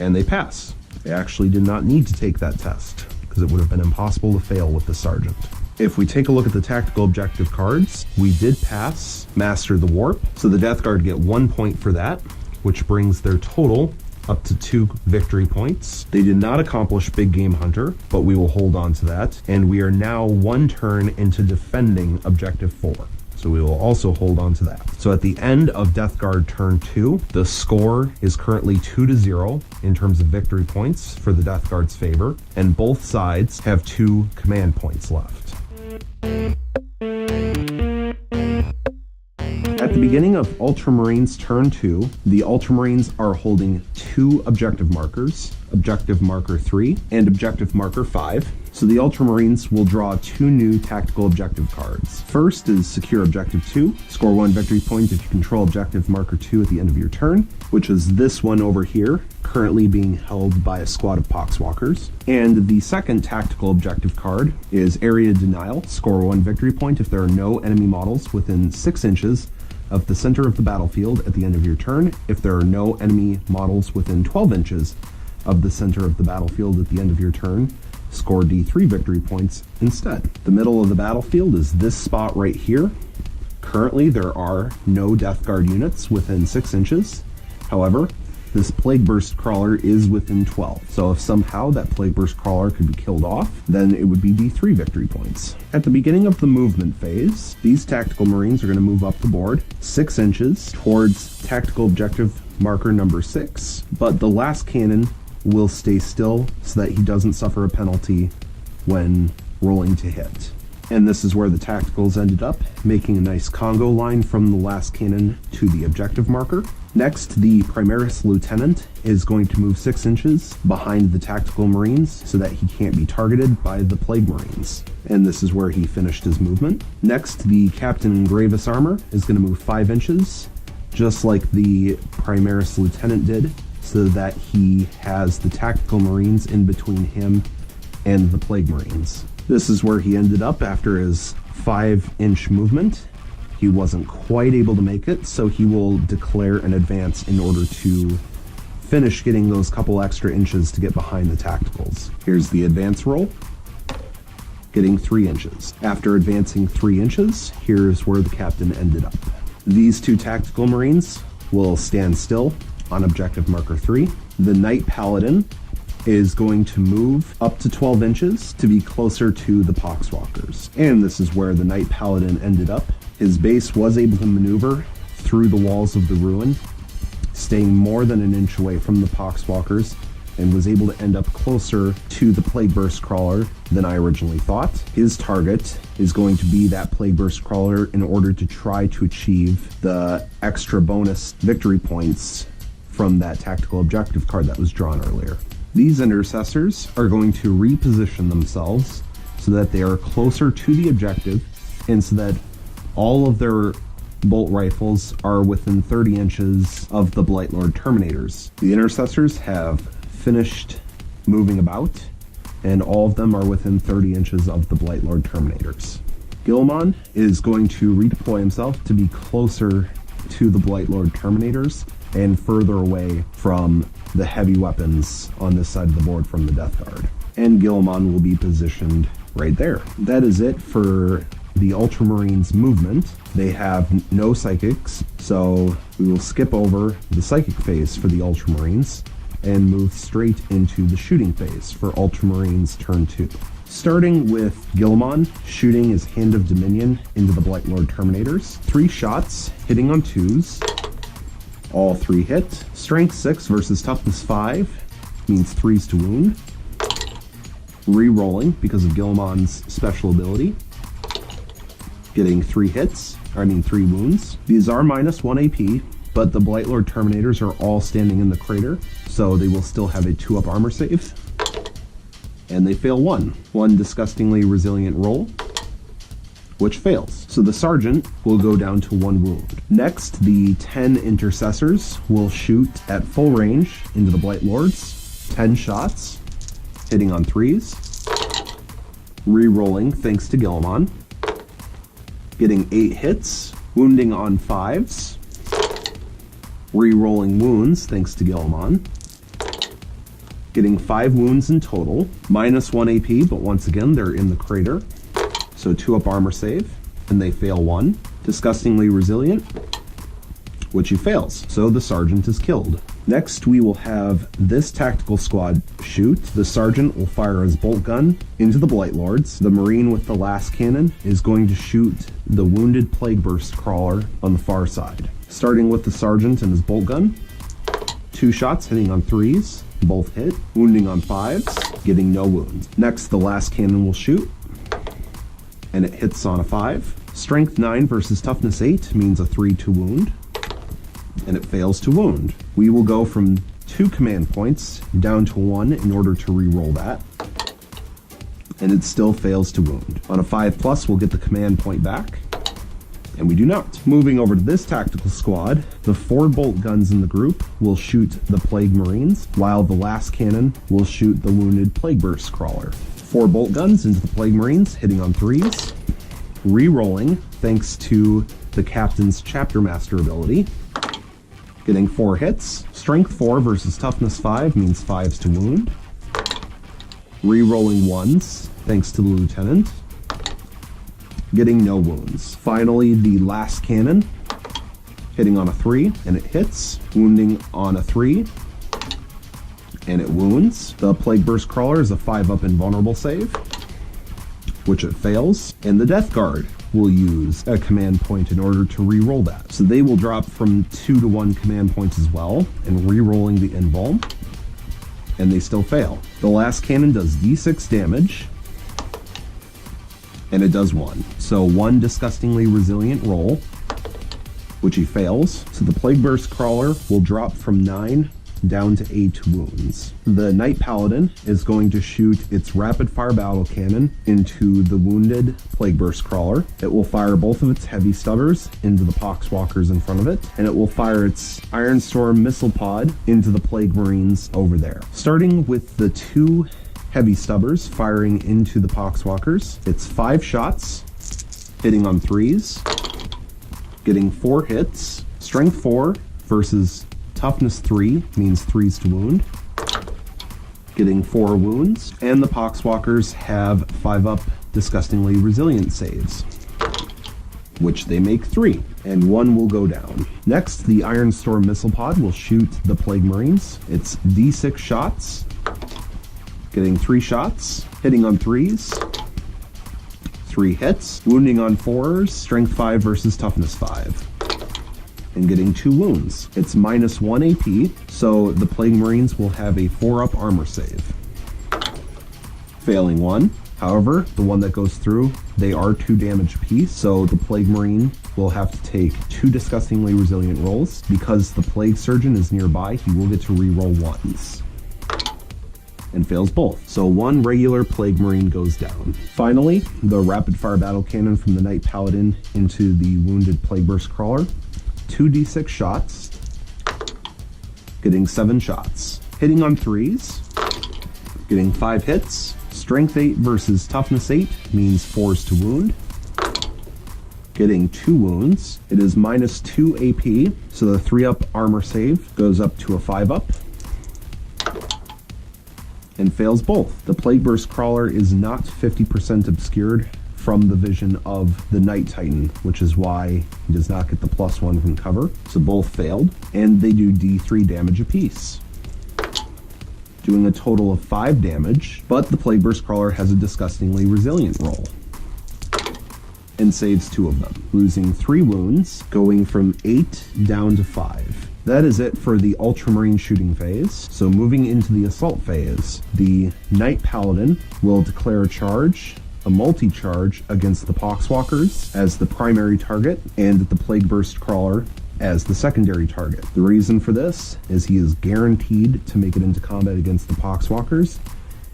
A: And they pass. They actually did not need to take that test, because it would have been impossible to fail with the Sergeant. If we take a look at the tactical objective cards, we did pass Master the Warp, so the Death Guard get 1 point for that, which brings their total up to 2 victory points. They did not accomplish Big Game Hunter, but we will hold on to that, and we are now 1 turn into defending Objective 4. So we will also hold on to that. So at the end of Death Guard turn 2, the score is currently 2-0 in terms of victory points for the Death Guard's favor, and both sides have 2 command points left. At the beginning of Ultramarines turn 2, the Ultramarines are holding 2 objective markers, Objective Marker 3 and Objective Marker 5. So the Ultramarines will draw 2 new tactical objective cards. First is Secure Objective 2. Score 1 victory point if you control Objective Marker 2 at the end of your turn, which is this one over here, currently being held by a squad of Poxwalkers. And the second tactical objective card is Area Denial. Score 1 victory point if there are no enemy models within 6 inches of the center of the battlefield at the end of your turn. If there are no enemy models within 12 inches of the center of the battlefield at the end of your turn, score D3 victory points instead. The middle of the battlefield is this spot right here. Currently, there are no Death Guard units within 6 inches. However, this Plague Burst Crawler is within 12. So if somehow that Plague Burst Crawler could be killed off, then it would be D3 victory points. At the beginning of the movement phase, these Tactical Marines are going to move up the board 6 inches towards tactical objective marker number 6, but the last cannon will stay still so that he doesn't suffer a penalty when rolling to hit. And this is where the tacticals ended up, making a nice Congo line from the last cannon to the objective marker. Next, the Primaris Lieutenant is going to move 6 inches behind the Tactical Marines so that he can't be targeted by the Plague Marines. And this is where he finished his movement. Next, the Captain in Gravis Armor is going to move 5 inches, just like the Primaris Lieutenant did, so that he has the Tactical Marines in between him and the Plague Marines. This is where he ended up after his 5-inch movement. He wasn't quite able to make it, so he will declare an advance in order to finish getting those couple extra inches to get behind the tacticals. Here's the advance roll, getting 3 inches. After advancing 3 inches, here's where the captain ended up. These 2 Tactical Marines will stand still on objective marker 3. The Knight Paladin is going to move up to 12 inches to be closer to the Poxwalkers. And this is where the Knight Paladin ended up. His base was able to maneuver through the walls of the ruin, staying more than an inch away from the Poxwalkers, and was able to end up closer to the Plague Burst Crawler than I originally thought. His target is going to be that Plague Burst Crawler in order to try to achieve the extra bonus victory points from that tactical objective card that was drawn earlier. These intercessors are going to reposition themselves so that they are closer to the objective and so that all of their bolt rifles are within 30 inches of the Blightlord Terminators. The intercessors have finished moving about, and all of them are within 30 inches of the Blightlord Terminators. Gilmon is going to redeploy himself to be closer to the Blightlord Terminators and further away from the heavy weapons on this side of the board from the Death Guard. And Gilmon will be positioned right there. That is it for the Ultramarines movement. They have no psychics, so we will skip over the psychic phase for the Ultramarines and move straight into the shooting phase for Ultramarines turn 2. Starting with Gilmon, shooting his Hand of Dominion into the Blightlord Terminators. 3 shots, hitting on 2s. All 3 hit. Strength 6 versus Toughness 5 means 3s to wound. Re-rolling because of Gilmon's special ability. Getting 3 wounds. These are minus 1 AP, but the Blightlord Terminators are all standing in the crater, so they will still have a 2-up armor save. And they fail 1 disgustingly resilient roll, which fails. So the Sergeant will go down to 1 wound. Next, the 10 Intercessors will shoot at full range into the Blightlords. 10 shots, hitting on 3s. Re-rolling thanks to Gilmon. Getting 8 hits, wounding on 5s. Re-rolling wounds thanks to Gilmon. Getting 5 wounds in total, minus 1 AP, but once again they're in the crater. So 2-up armor save, and they fail 1. Disgustingly resilient, which he fails, so the Sergeant is killed. Next, we will have this tactical squad shoot. The Sergeant will fire his bolt gun into the Blightlords. The Marine with the last cannon is going to shoot the wounded Plague Burst Crawler on the far side. Starting with the Sergeant and his bolt gun. 2 shots hitting on 3s, both hit. Wounding on 5s, getting no wounds. Next, the last cannon will shoot, and it hits on a 5. Strength 9 versus Toughness 8 means a 3 to wound, and it fails to wound. We will go from 2 command points down to 1 in order to re-roll that, and it still fails to wound. On a 5+, we'll get the command point back, and we do not. Moving over to this tactical squad, the 4 bolt guns in the group will shoot the Plague Marines, while the last cannon will shoot the wounded Plague Burst Crawler. 4 bolt guns into the Plague Marines, hitting on 3s. Re-rolling thanks to the Captain's Chapter Master ability. Getting 4 hits. Strength 4 versus Toughness 5 means 5s to wound. Re-rolling 1s thanks to the Lieutenant. Getting no wounds. Finally, the last cannon hitting on a 3, and it hits, wounding on a 3, and it wounds. The Plague Burst Crawler is a 5-up invulnerable save, which it fails, and the Death Guard will use a command point in order to re-roll that. So they will drop from 2 to 1 command points as well, and re-rolling the invul, and they still fail. The last cannon does d6 damage, and it does 1. So 1 disgustingly resilient roll, which he fails. So the Plague Burst Crawler will drop from 9 down to 8 wounds. The Knight Paladin is going to shoot its rapid fire battle cannon into the wounded Plague Burst Crawler. It will fire both of its heavy stubbers into the Poxwalkers in front of it, and it will fire its Iron Storm missile pod into the Plague Marines over there. Starting with the 2 heavy stubbers firing into the Poxwalkers, it's 5 shots, hitting on 3s, getting 4 hits. Strength 4 versus Toughness 3 means 3s to wound, getting 4 wounds, and the Poxwalkers have 5-up disgustingly resilient saves, which they make 3, and 1 will go down. Next, the Iron Storm missile pod will shoot the Plague Marines. It's d6 shots, getting 3 shots, hitting on 3s, 3 hits, wounding on 4s, Strength 5 versus Toughness 5. And getting 2 wounds. It's minus 1 AP, so the Plague Marines will have a 4-up armor save. Failing 1. However, the one that goes through, they are 2 damage apiece, so the Plague Marine will have to take 2 disgustingly resilient rolls. Because the Plague Surgeon is nearby, he will get to re-roll 1s. And fails both. So 1 regular Plague Marine goes down. Finally, the rapid fire battle cannon from the Knight Paladin into the wounded Plague Burst Crawler. 2d6 shots, getting 7 shots, hitting on 3s, getting 5 hits. Strength 8 versus Toughness 8 means 4s to wound, getting 2 wounds. It is minus 2 AP, so the 3-up armor save goes up to a 5-up, and fails both. The Plague Burst Crawler is not 50% obscured from the vision of the Night Titan, which is why he does not get the +1 from cover. So both failed, and they do d3 damage apiece, doing a total of 5 damage, but the Plague Burst Crawler has a disgustingly resilient roll, and saves 2 of them, losing 3 wounds, going from 8 down to 5. That is it for the Ultramarine shooting phase. So moving into the assault phase, the Knight Paladin will declare a charge, a multi-charge against the Poxwalkers as the primary target, and the Plague Burst Crawler as the secondary target. The reason for this is he is guaranteed to make it into combat against the Poxwalkers,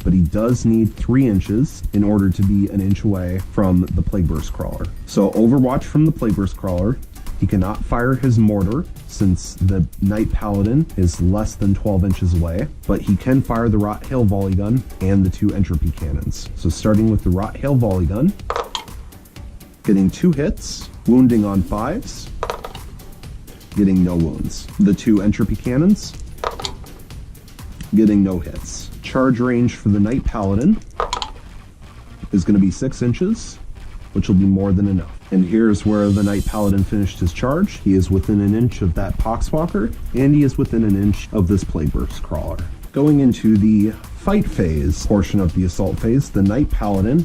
A: but he does need 3 inches in order to be an inch away from the Plague Burst Crawler. So Overwatch from the Plague Burst Crawler. He cannot fire his mortar since the Knight Paladin is less than 12 inches away, but he can fire the Rot Hail Volley Gun and the 2 entropy cannons. So starting with the Rot Hail Volley Gun, getting 2 hits, wounding on 5s, getting no wounds. The 2 entropy cannons, getting no hits. Charge range for the Knight Paladin is going to be 6 inches, which will be more than enough. And here's where the Knight Paladin finished his charge. He is within an inch of that Poxwalker, and he is within an inch of this Plague Burst Crawler. Going into the fight phase portion of the assault phase, the Knight Paladin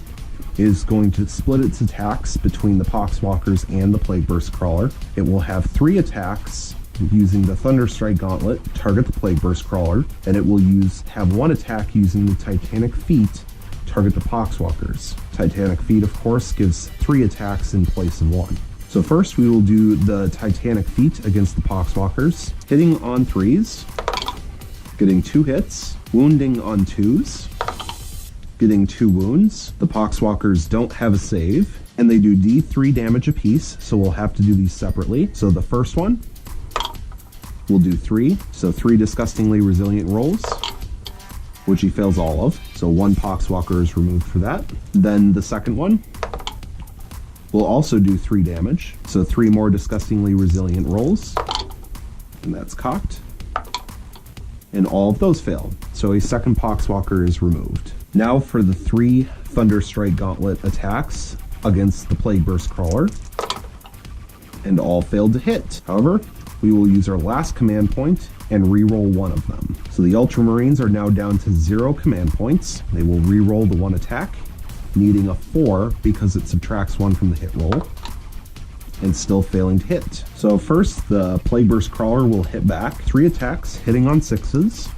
A: is going to split its attacks between the Poxwalkers and the Plague Burst Crawler. It will have 3 attacks using the Thunderstrike Gauntlet, target the Plague Burst Crawler, and it will have 1 attack using the Titanic Feet, target the Poxwalkers. Titanic Feet, of course, gives 3 attacks in place of 1. So first we will do the Titanic Feet against the Poxwalkers, hitting on 3s, getting 2 hits, wounding on 2s, getting 2 wounds. The Poxwalkers don't have a save, and they do d3 damage apiece, so we'll have to do these separately. So the first one will do 3, so 3 disgustingly resilient rolls, which he fails all of, so 1 Poxwalker is removed for that. Then the second one will also do 3 damage, so 3 more disgustingly resilient rolls, and that's cocked. And all of those failed, so a second Poxwalker is removed. Now for the 3 Thunderstrike Gauntlet attacks against the Plague Burst Crawler. and all failed to hit. However, we will use our last command point and re-roll one of them. So the Ultramarines are now down to 0 command points. They will re-roll the one attack, needing a 4 because it subtracts 1 from the hit roll, and still failing to hit. So first, the Plague Burst Crawler will hit back 3 attacks, hitting on 6s,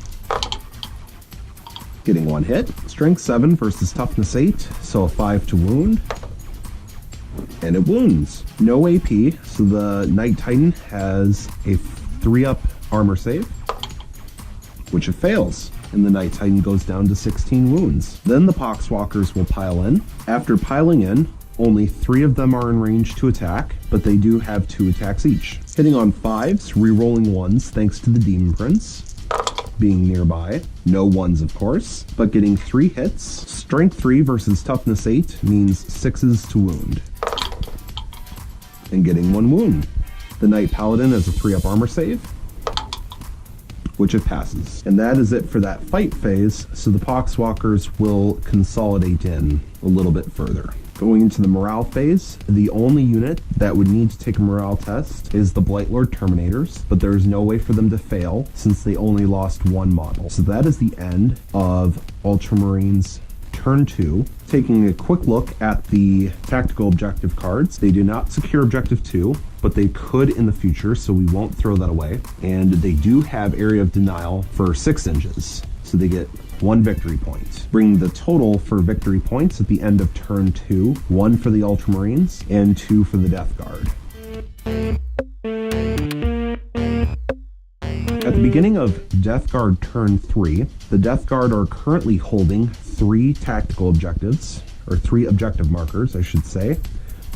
A: getting 1 hit. Strength 7 versus Toughness 8, so a 5 to wound, and it wounds. No AP, so the Knight Titan has a 3-up armor save, which it fails, and the Knight Titan goes down to 16 wounds. Then the Poxwalkers will pile in. After piling in, only 3 of them are in range to attack, but they do have 2 attacks each. Hitting on 5s, re-rolling 1s thanks to the Demon Prince being nearby. No 1s, of course, but getting 3 hits. Strength 3 versus Toughness 8 means 6s to wound, and getting 1 wound. The Knight Paladin has a 3-up armor save, which it passes. And that is it for that fight phase, so the Poxwalkers will consolidate in a little bit further. Going into the morale phase, the only unit that would need to take a morale test is the Blightlord Terminators, but there is no way for them to fail since they only lost 1 model. So that is the end of Ultramarines Turn 2. Taking a quick look at the tactical objective cards, they do not secure Objective 2, but they could in the future, so we won't throw that away. And they do have Area of Denial for 6 inches, so they get 1 victory point, bringing the total for victory points at the end of Turn 2, 1 for the Ultramarines and 2 for the Death Guard. At the beginning of Death Guard Turn 3, the Death Guard are currently holding 3 tactical objectives, or 3 objective markers, I should say.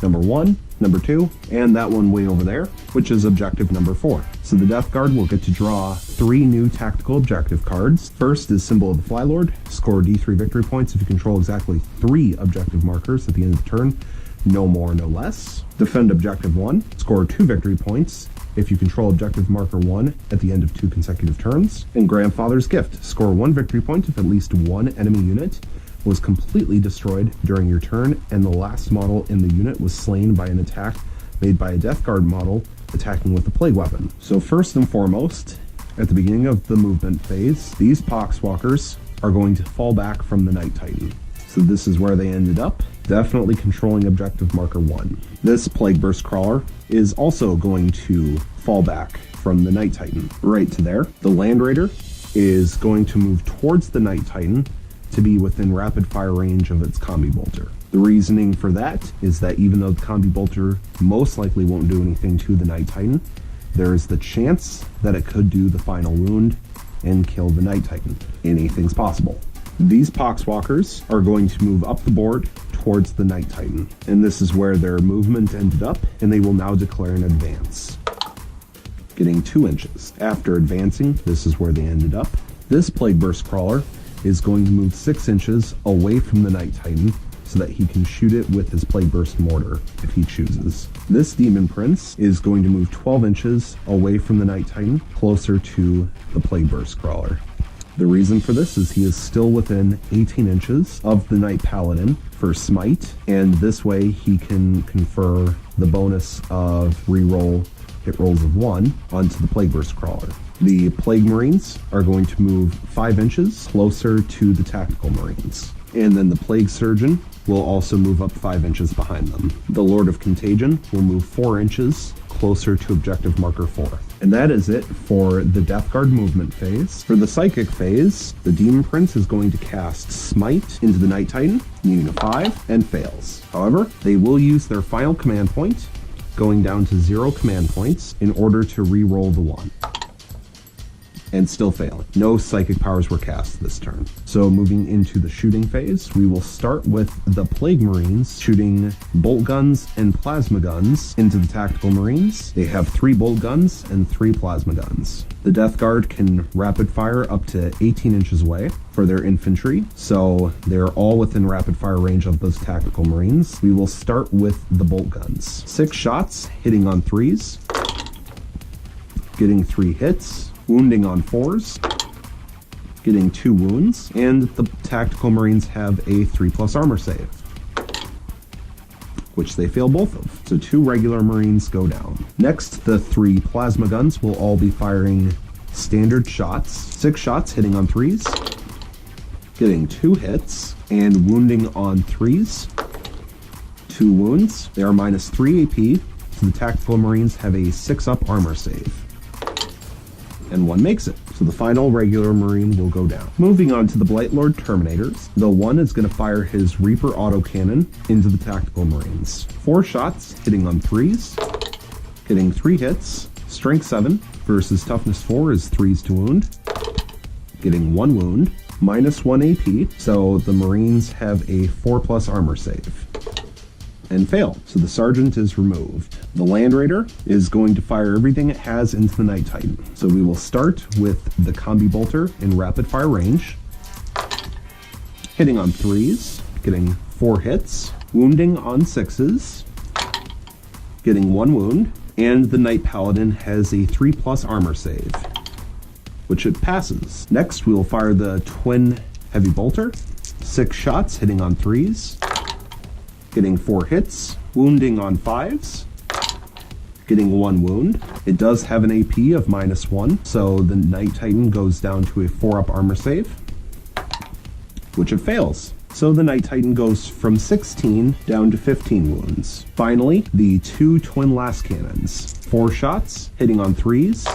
A: Number 1, number 2, and that one way over there, which is objective number 4. So the Death Guard will get to draw 3 new tactical objective cards. First is Symbol of the Flylord. Score D3 victory points if you control exactly 3 objective markers at the end of the turn. No more, no less. Defend Objective 1. Score 2 victory points if you control Objective Marker 1 at the end of 2 consecutive turns. And Grandfather's Gift. Score 1 victory point if at least 1 enemy unit was completely destroyed during your turn, and the last model in the unit was slain by an attack made by a Death Guard model attacking with a plague weapon. So first and foremost, at the beginning of the movement phase, these Poxwalkers are going to fall back from the Knight Titan. So this is where they ended up, definitely controlling Objective Marker 1. This Plague Burst Crawler is also going to fall back from the Knight Titan, right to there. The Land Raider is going to move towards the Knight Titan to be within rapid fire range of its Combi Bolter. The reasoning for that is that even though the Combi Bolter most likely won't do anything to the Knight Titan, there is the chance that it could do the final wound and kill the Knight Titan. Anything's possible. These Poxwalkers are going to move up the board towards the Knight Titan, and this is where their movement ended up, and they will now declare an advance, getting 2 inches. After advancing, this is where they ended up. This Plague Burst Crawler is going to move 6 inches away from the Knight Titan so that he can shoot it with his Plague Burst Mortar if he chooses. This Demon Prince is going to move 12 inches away from the Knight Titan, closer to the Plague Burst Crawler. The reason for this is he is still within 18 inches of the Knight Paladin for Smite, and this way he can confer the bonus of reroll hit rolls of 1 onto the Plague Burst Crawler. The Plague Marines are going to move 5 inches closer to the Tactical Marines. And then the Plague Surgeon will also move up 5 inches behind them. The Lord of Contagion will move 4 inches closer to Objective Marker 4. And that is it for the Death Guard movement phase. For the Psychic phase, the Demon Prince is going to cast Smite into the Knight Titan, needing a 5, and fails. However, they will use their final command point, going down to 0 command points, in order to re-roll the 1. And still failing. No psychic powers were cast this turn. So moving into the shooting phase, we will start with the Plague Marines shooting bolt guns and plasma guns into the Tactical Marines. They have 3 bolt guns and 3 plasma guns. The Death Guard can rapid fire up to 18 inches away for their infantry, so they're all within rapid fire range of those Tactical Marines. We will start with the bolt guns. 6 shots, hitting on 3s, getting 3 hits, wounding on 4s, getting 2 wounds, and the Tactical Marines have a 3+ armor save. which they fail both of. So 2 regular Marines go down. Next, the 3 plasma guns will all be firing standard shots. 6 shots hitting on 3s, getting 2 hits, and wounding on 3s. 2 wounds. They are minus 3 AP, so the Tactical Marines have a 6-up armor save. And 1 makes it. So the final regular Marine will go down. Moving on to the Blightlord Terminators. The 1 is going to fire his Reaper autocannon into the Tactical Marines. 4 shots hitting on 3s, getting 3 hits. Strength 7 versus Toughness 4 is 3s to wound, getting 1 wound. Minus 1 AP, so the Marines have a 4+ armor save. And fail, so the Sergeant is removed. The Land Raider is going to fire everything it has into the Night Titan. So we will start with the Combi Bolter in rapid fire range, hitting on 3s, getting 4 hits, wounding on 6s, getting 1 wound, and the Night Paladin has a 3+ armor save, which it passes. Next, we will fire the Twin Heavy Bolter, 6 shots hitting on 3s, getting 4 hits, wounding on 5s, getting 1 wound. It does have an AP of minus 1, so the Night Titan goes down to a 4-up armor save, which it fails. So the Night Titan goes from 16 down to 15 wounds. Finally, the 2 Twin Last Cannons, 4 shots hitting on 3s,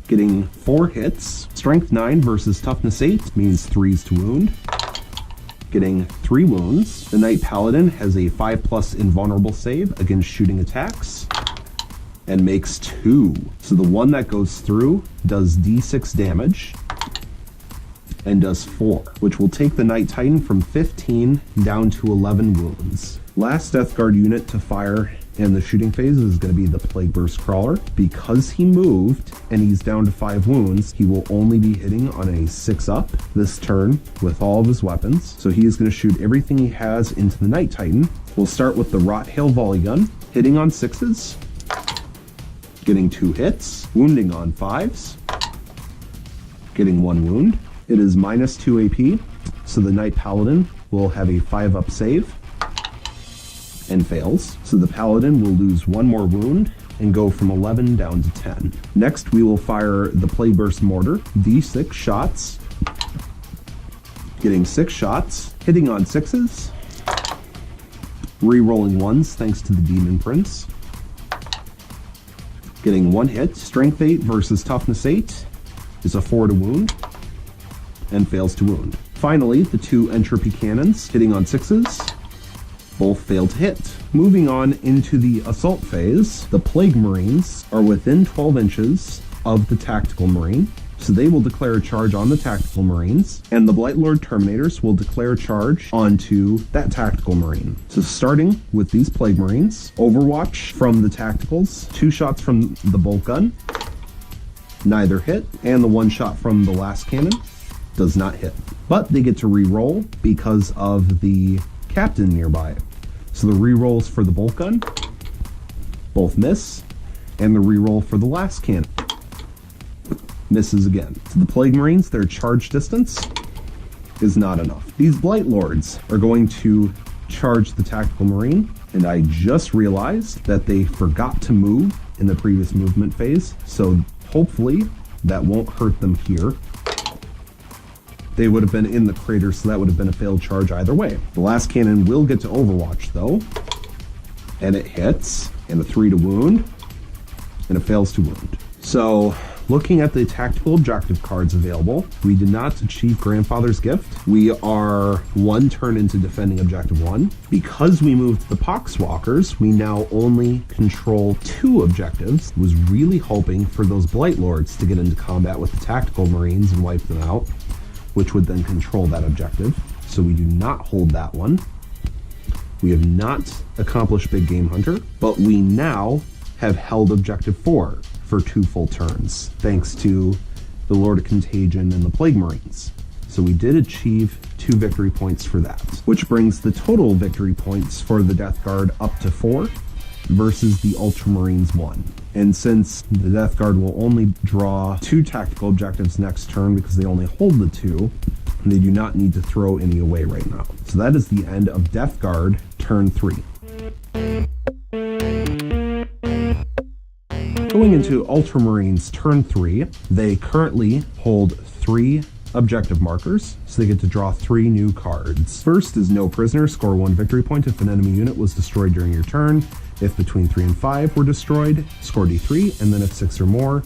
A: getting 4 hits. Strength 9 versus Toughness 8 means 3s to wound, getting 3 wounds. The Night Paladin has a 5+ invulnerable save against shooting attacks and makes 2. So the one that goes through does d6 damage and does 4, which will take the Night Titan from 15 down to 11 wounds. Last Death Guard unit to fire in the shooting phase is going to be the Plague Burst Crawler. Because he moved and he's down to 5 wounds, he will only be hitting on a 6-up this turn with all of his weapons. So he is going to shoot everything he has into the Night Titan. We'll start with the Rot Hail Volley Gun, hitting on 6s, getting 2 hits, wounding on 5s, getting 1 wound. It is minus 2 AP, so the Night Paladin will have a 5-up save and fails. So the Paladin will lose 1 more wound and go from 11 down to 10. Next, we will fire the Plague Burst Mortar, d6 shots, getting 6 shots, hitting on 6s, re-rolling 1s thanks to the Demon Prince, getting 1 hit. Strength 8 versus Toughness 8 is a 4 to wound and fails to wound. Finally, the 2 Entropy Cannons, hitting on 6s, both fail to hit. Moving on into the assault phase, the Plague Marines are within 12 inches of the Tactical Marine, so they will declare a charge on the Tactical Marines, and the Blightlord Terminators will declare a charge onto that Tactical Marine. So starting with these Plague Marines, Overwatch from the Tacticals, 2 shots from the Bolt Gun, neither hit, and the 1 shot from the Last Cannon does not hit. But they get to re-roll because of the Captain nearby. So the re-rolls for the Bolt Gun both miss, and the re-roll for the Last Cannon misses again. So the Plague Marines, their charge distance is not enough. These Blight Lords are going to charge the Tactical Marine, and I just realized that they forgot to move in the previous movement phase, so hopefully that won't hurt them here. They would have been in the crater, so that would have been a failed charge either way. The Last Cannon will get to Overwatch, though, and it hits, and a 3 to wound, and it fails to wound. So, looking at the tactical objective cards available, we did not achieve Grandfather's Gift. We are 1 turn into defending Objective 1. Because we moved the Poxwalkers, we now only control 2 objectives. Was really hoping for those Blight Lords to get into combat with the Tactical Marines and wipe them out, which would then control that objective. So we do not hold that one. We have not accomplished Big Game Hunter, but we now have held Objective 4 for 2 full turns, thanks to the Lord of Contagion and the Plague Marines. So we did achieve 2 victory points for that, which brings the total victory points for the Death Guard up to 4 versus the Ultramarines 1. And since the Death Guard will only draw 2 tactical objectives next turn because they only hold the 2, they do not need to throw any away right now. So that is the end of Death Guard turn 3. Going into Ultramarines turn 3, they currently hold 3 objective markers, so they get to draw 3 new cards. First is no prisoner, score 1 victory point if an enemy unit was destroyed during your turn. If between 3 and 5 were destroyed, score D3, and then if 6 or more,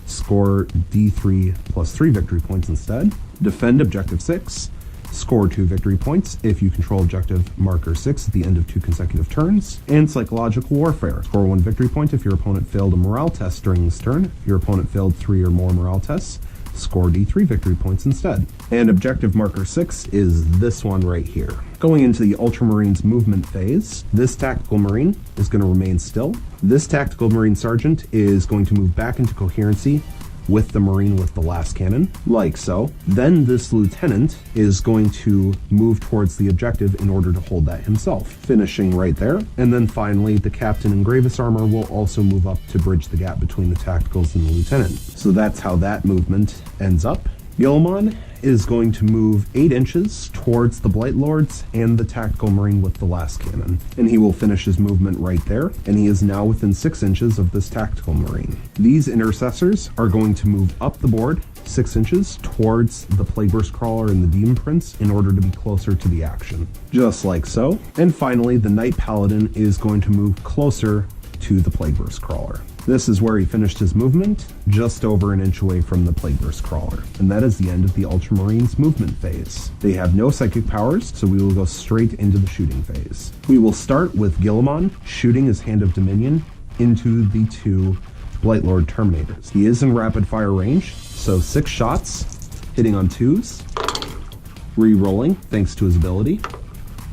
A: score D3 plus 3 victory points instead. Defend objective 6, score 2 victory points if you control objective marker 6 at the end of 2 consecutive turns. And psychological warfare, score 1 victory point if your opponent failed a morale test during this turn. If your opponent failed 3 or more morale tests, score D3 victory points instead. And objective marker 6 is this one right here. Going into the Ultramarines movement phase, this tactical marine is going to remain still. This tactical marine sergeant is going to move back into coherency with the marine with the last cannon, like so. Then this lieutenant is going to move towards the objective in order to hold that himself, finishing right there. And then finally, the captain in Gravis armor will also move up to bridge the gap between the tacticals and the lieutenant. So that's how that movement ends up. Gilmon is going to move 8 inches towards the Blight Lords and the tactical marine with the last cannon. And he will finish his movement right there, and he is now within 6 inches of this tactical marine. These intercessors are going to move up the board 6 inches towards the Plagueburst Crawler and the Demon Prince in order to be closer to the action. Just like so. And finally, the Knight Paladin is going to move closer to the Plagueburst Crawler. This is where he finished his movement, just over an inch away from the Plagueburst Crawler. And that is the end of the Ultramarines movement phase. They have no psychic powers, so we will go straight into the shooting phase. We will start with Gilliman shooting his Hand of Dominion into the 2 Blightlord Terminators. He is in rapid fire range, so 6 shots, hitting on 2s, re-rolling thanks to his ability,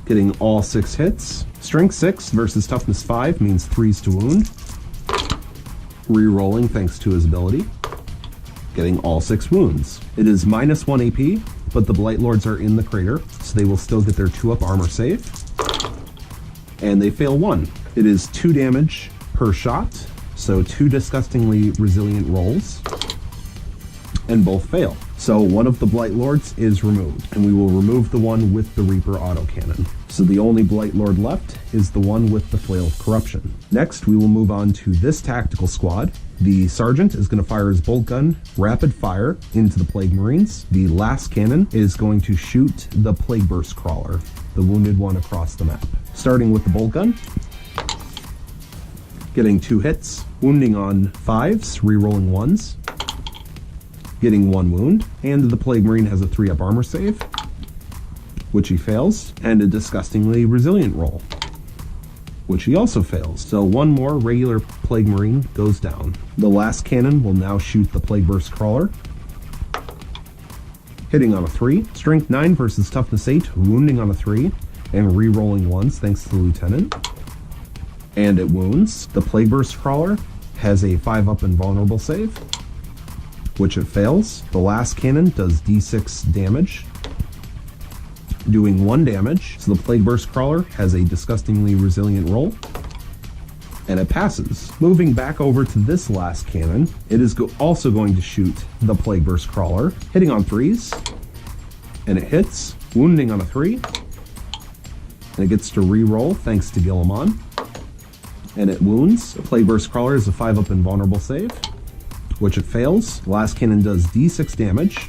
A: getting all 6 hits. Strength 6 versus Toughness 5 means 3s to wound, re-rolling thanks to his ability, getting all 6 wounds. It is minus 1 AP, but the Blight Lords are in the crater, so they will still get their 2-up armor save, and they fail 1. It is 2 damage per shot, so 2 disgustingly resilient rolls, and both fail. So one of the Blight Lords is removed, and we will remove the one with the Reaper autocannon. So the only Blight Lord left is the one with the Flail of Corruption. Next, we will move on to this tactical squad. The Sergeant is going to fire his bolt gun rapid fire into the Plague Marines. The last cannon is going to shoot the Plagueburst Crawler, the wounded one across the map. Starting with the bolt gun, getting 2 hits, wounding on 5s, re-rolling 1s, getting 1 wound, and the Plague Marine has a 3-up armor save, which he fails, and a disgustingly resilient roll, which he also fails. So 1 more regular Plague Marine goes down. The last cannon will now shoot the Plagueburst Crawler, hitting on a 3, Strength 9 versus Toughness 8, wounding on a 3, and re-rolling 1s thanks to the Lieutenant, and it wounds. The Plagueburst Crawler has a 5-up invulnerable save, which it fails. The last cannon does D6 damage, doing 1 damage, so the Plagueburst Crawler has a disgustingly resilient roll, and it passes. Moving back over to this last cannon, it is also going to shoot the Plagueburst Crawler, hitting on 3s, and it hits, wounding on a 3, and it gets to re-roll thanks to Gilliman, and it wounds. The Plagueburst Crawler is a 5-up invulnerable save, which it fails. The last cannon does D6 damage,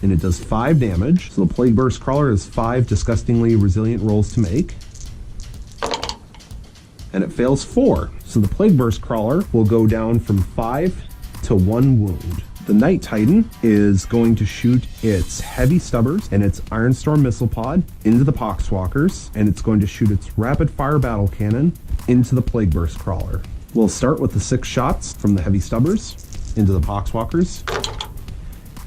A: and it does 5 damage. So the Plagueburst Crawler has 5 disgustingly resilient rolls to make, and it fails 4. So the Plagueburst Crawler will go down from 5 to 1 wound. The Knight Titan is going to shoot its Heavy Stubbers and its Ironstorm Missile Pod into the Poxwalkers, and it's going to shoot its Rapid Fire Battle Cannon into the Plagueburst Crawler. We'll start with the 6 shots from the Heavy Stubbers into the Poxwalkers,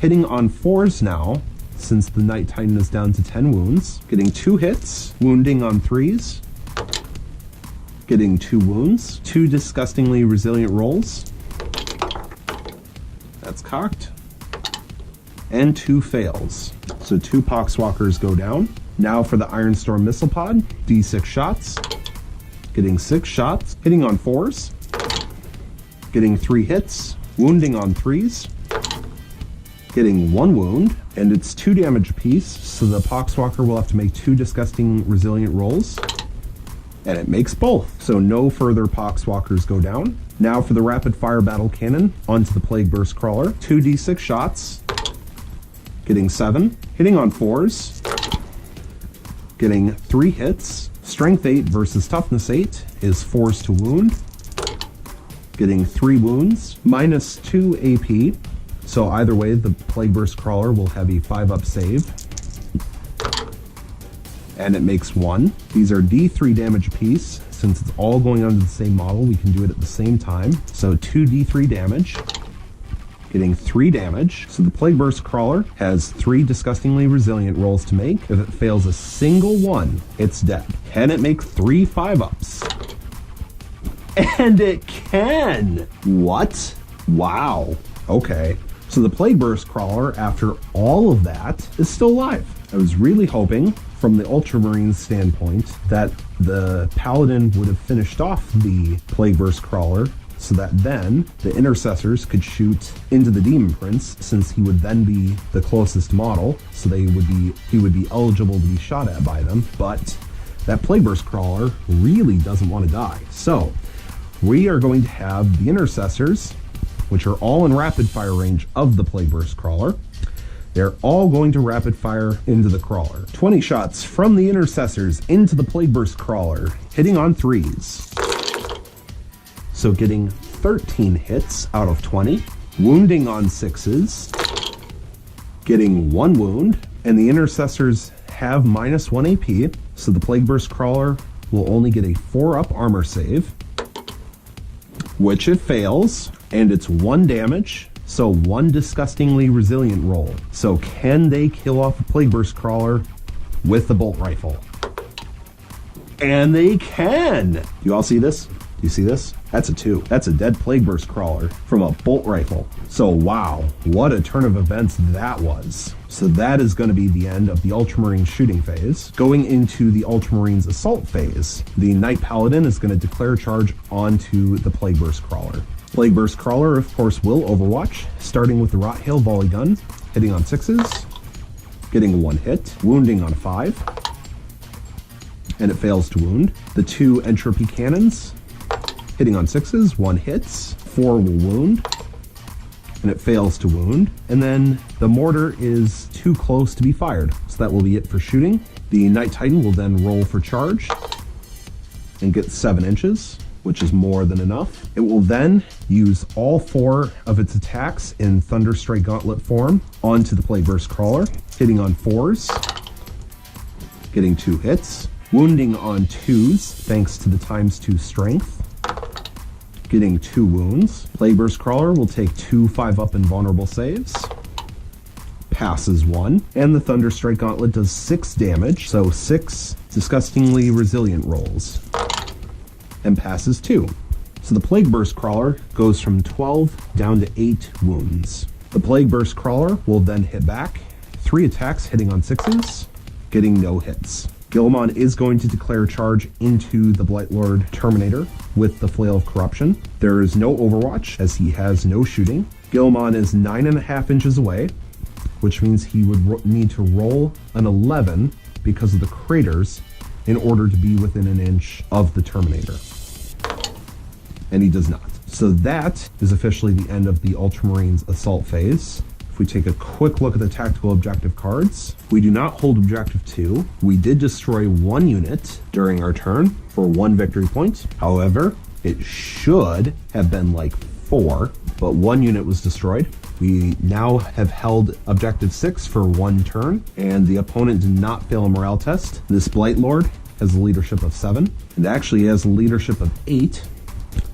A: hitting on 4s now, since the Knight Titan is down to 10 wounds, getting 2 hits, wounding on 3s, getting 2 wounds, 2 disgustingly resilient rolls, that's cocked, and 2 fails. So 2 Poxwalkers go down. Now for the Ironstorm Missile Pod, D6 shots, getting 6 shots, hitting on 4s, getting 3 hits, wounding on 3s, getting 1 wound, and it's 2 damage apiece, so the Poxwalker will have to make 2 disgusting resilient rolls, and it makes both. So no further Poxwalkers go down. Now for the rapid fire battle cannon onto the Plague Burst Crawler. 2d6 shots, getting 7, hitting on 4s, getting 3 hits. Strength 8 versus Toughness 8 is 4s to wound, getting 3 wounds, minus 2 AP. So either way, the Plague Burst Crawler will have a 5-up save. And it makes 1. These are D3 damage apiece. Since it's all going onto the same model, we can do it at the same time. So 2d3 damage, getting 3 damage. So the Plague Burst Crawler has 3 disgustingly resilient rolls to make. If it fails a single one, it's dead. Can it make 3 5-ups? And it can! What? Wow. Okay. So the Plague Burst Crawler, after all of that, is still alive. I was really hoping, from the Ultramarines standpoint, that the Paladin would have finished off the Plague Burst Crawler so that then the Intercessors could shoot into the Demon Prince, since he would then be the closest model, so he would be eligible to be shot at by them. But that Plague Burst Crawler really doesn't want to die. So we are going to have the Intercessors, which are all in rapid fire range of the Plague Burst Crawler. They're all going to rapid fire into the crawler. 20 shots from the Intercessors into the Plague Burst Crawler, hitting on 3s. So getting 13 hits out of 20, wounding on 6s, getting 1 wound, and the Intercessors have minus 1 AP, so the Plague Burst Crawler will only get a 4-up armor save, which it fails, and it's 1 damage. So 1 disgustingly resilient roll. So can they kill off a Plague Burst Crawler with the bolt rifle? And they can! You all see this? Do you see this? That's a 2. That's a dead Plague Burst Crawler from a bolt rifle. So wow, what a turn of events that was. So that is going to be the end of the Ultramarine shooting phase. Going into the Ultramarines assault phase, the Knight Paladin is going to declare charge onto the Plague Burst Crawler. Plague Burst Crawler, of course, will overwatch, starting with the Rot Hail Volley Gun, hitting on 6s, getting 1 hit, wounding on 5, and it fails to wound. The 2 Entropy Cannons, hitting on 6s, 1 hits, 4 will wound, and it fails to wound. And then the Mortar is too close to be fired, so that will be it for shooting. The Knight Titan will then roll for charge and get 7 inches. Which is more than enough. It will then use all 4 of its attacks in Thunderstrike Gauntlet form onto the Plague Burst Crawler, hitting on 4s, getting 2 hits, wounding on 2s thanks to the ×2 strength, getting 2 wounds. Plague Burst Crawler will take 2 5-up invulnerable saves, passes 1, and the Thunderstrike Gauntlet does 6 damage, so 6 disgustingly resilient rolls, and passes 2. So the Plague Burst Crawler goes from 12 down to 8 wounds. The Plague Burst Crawler will then hit back, 3 attacks hitting on 6s, getting no hits. Gilmon is going to declare charge into the Blightlord Terminator with the Flail of Corruption. There is no overwatch as he has no shooting. Gilmon is 9.5 inches away, which means he would need to roll an 11 because of the craters in order to be within an inch of the Terminator. And he does not. So that is officially the end of the Ultramarines assault phase. If we take a quick look at the tactical objective cards, we do not hold objective 2. We did destroy 1 unit during our turn for 1 victory point. However, it should have been like 4, but 1 unit was destroyed. We now have held objective 6 for 1 turn, and the opponent did not fail a morale test. This Blightlord has a leadership of 7, and actually has a leadership of 8.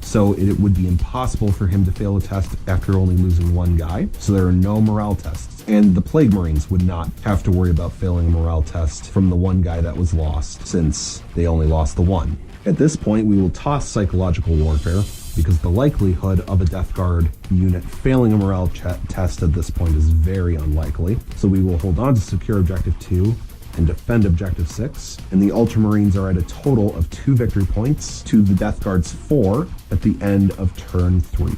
A: So it would be impossible for him to fail a test after only losing 1 guy. So there are no morale tests. And the Plague Marines would not have to worry about failing a morale test from the 1 guy that was lost, since they only lost the 1. At this point, we will toss Psychological Warfare, because the likelihood of a Death Guard unit failing a morale test at this point is very unlikely. So we will hold on to secure Objective 2 and defend Objective 6, and the Ultramarines are at a total of 2 victory points to the Death Guard's 4 at the end of turn 3.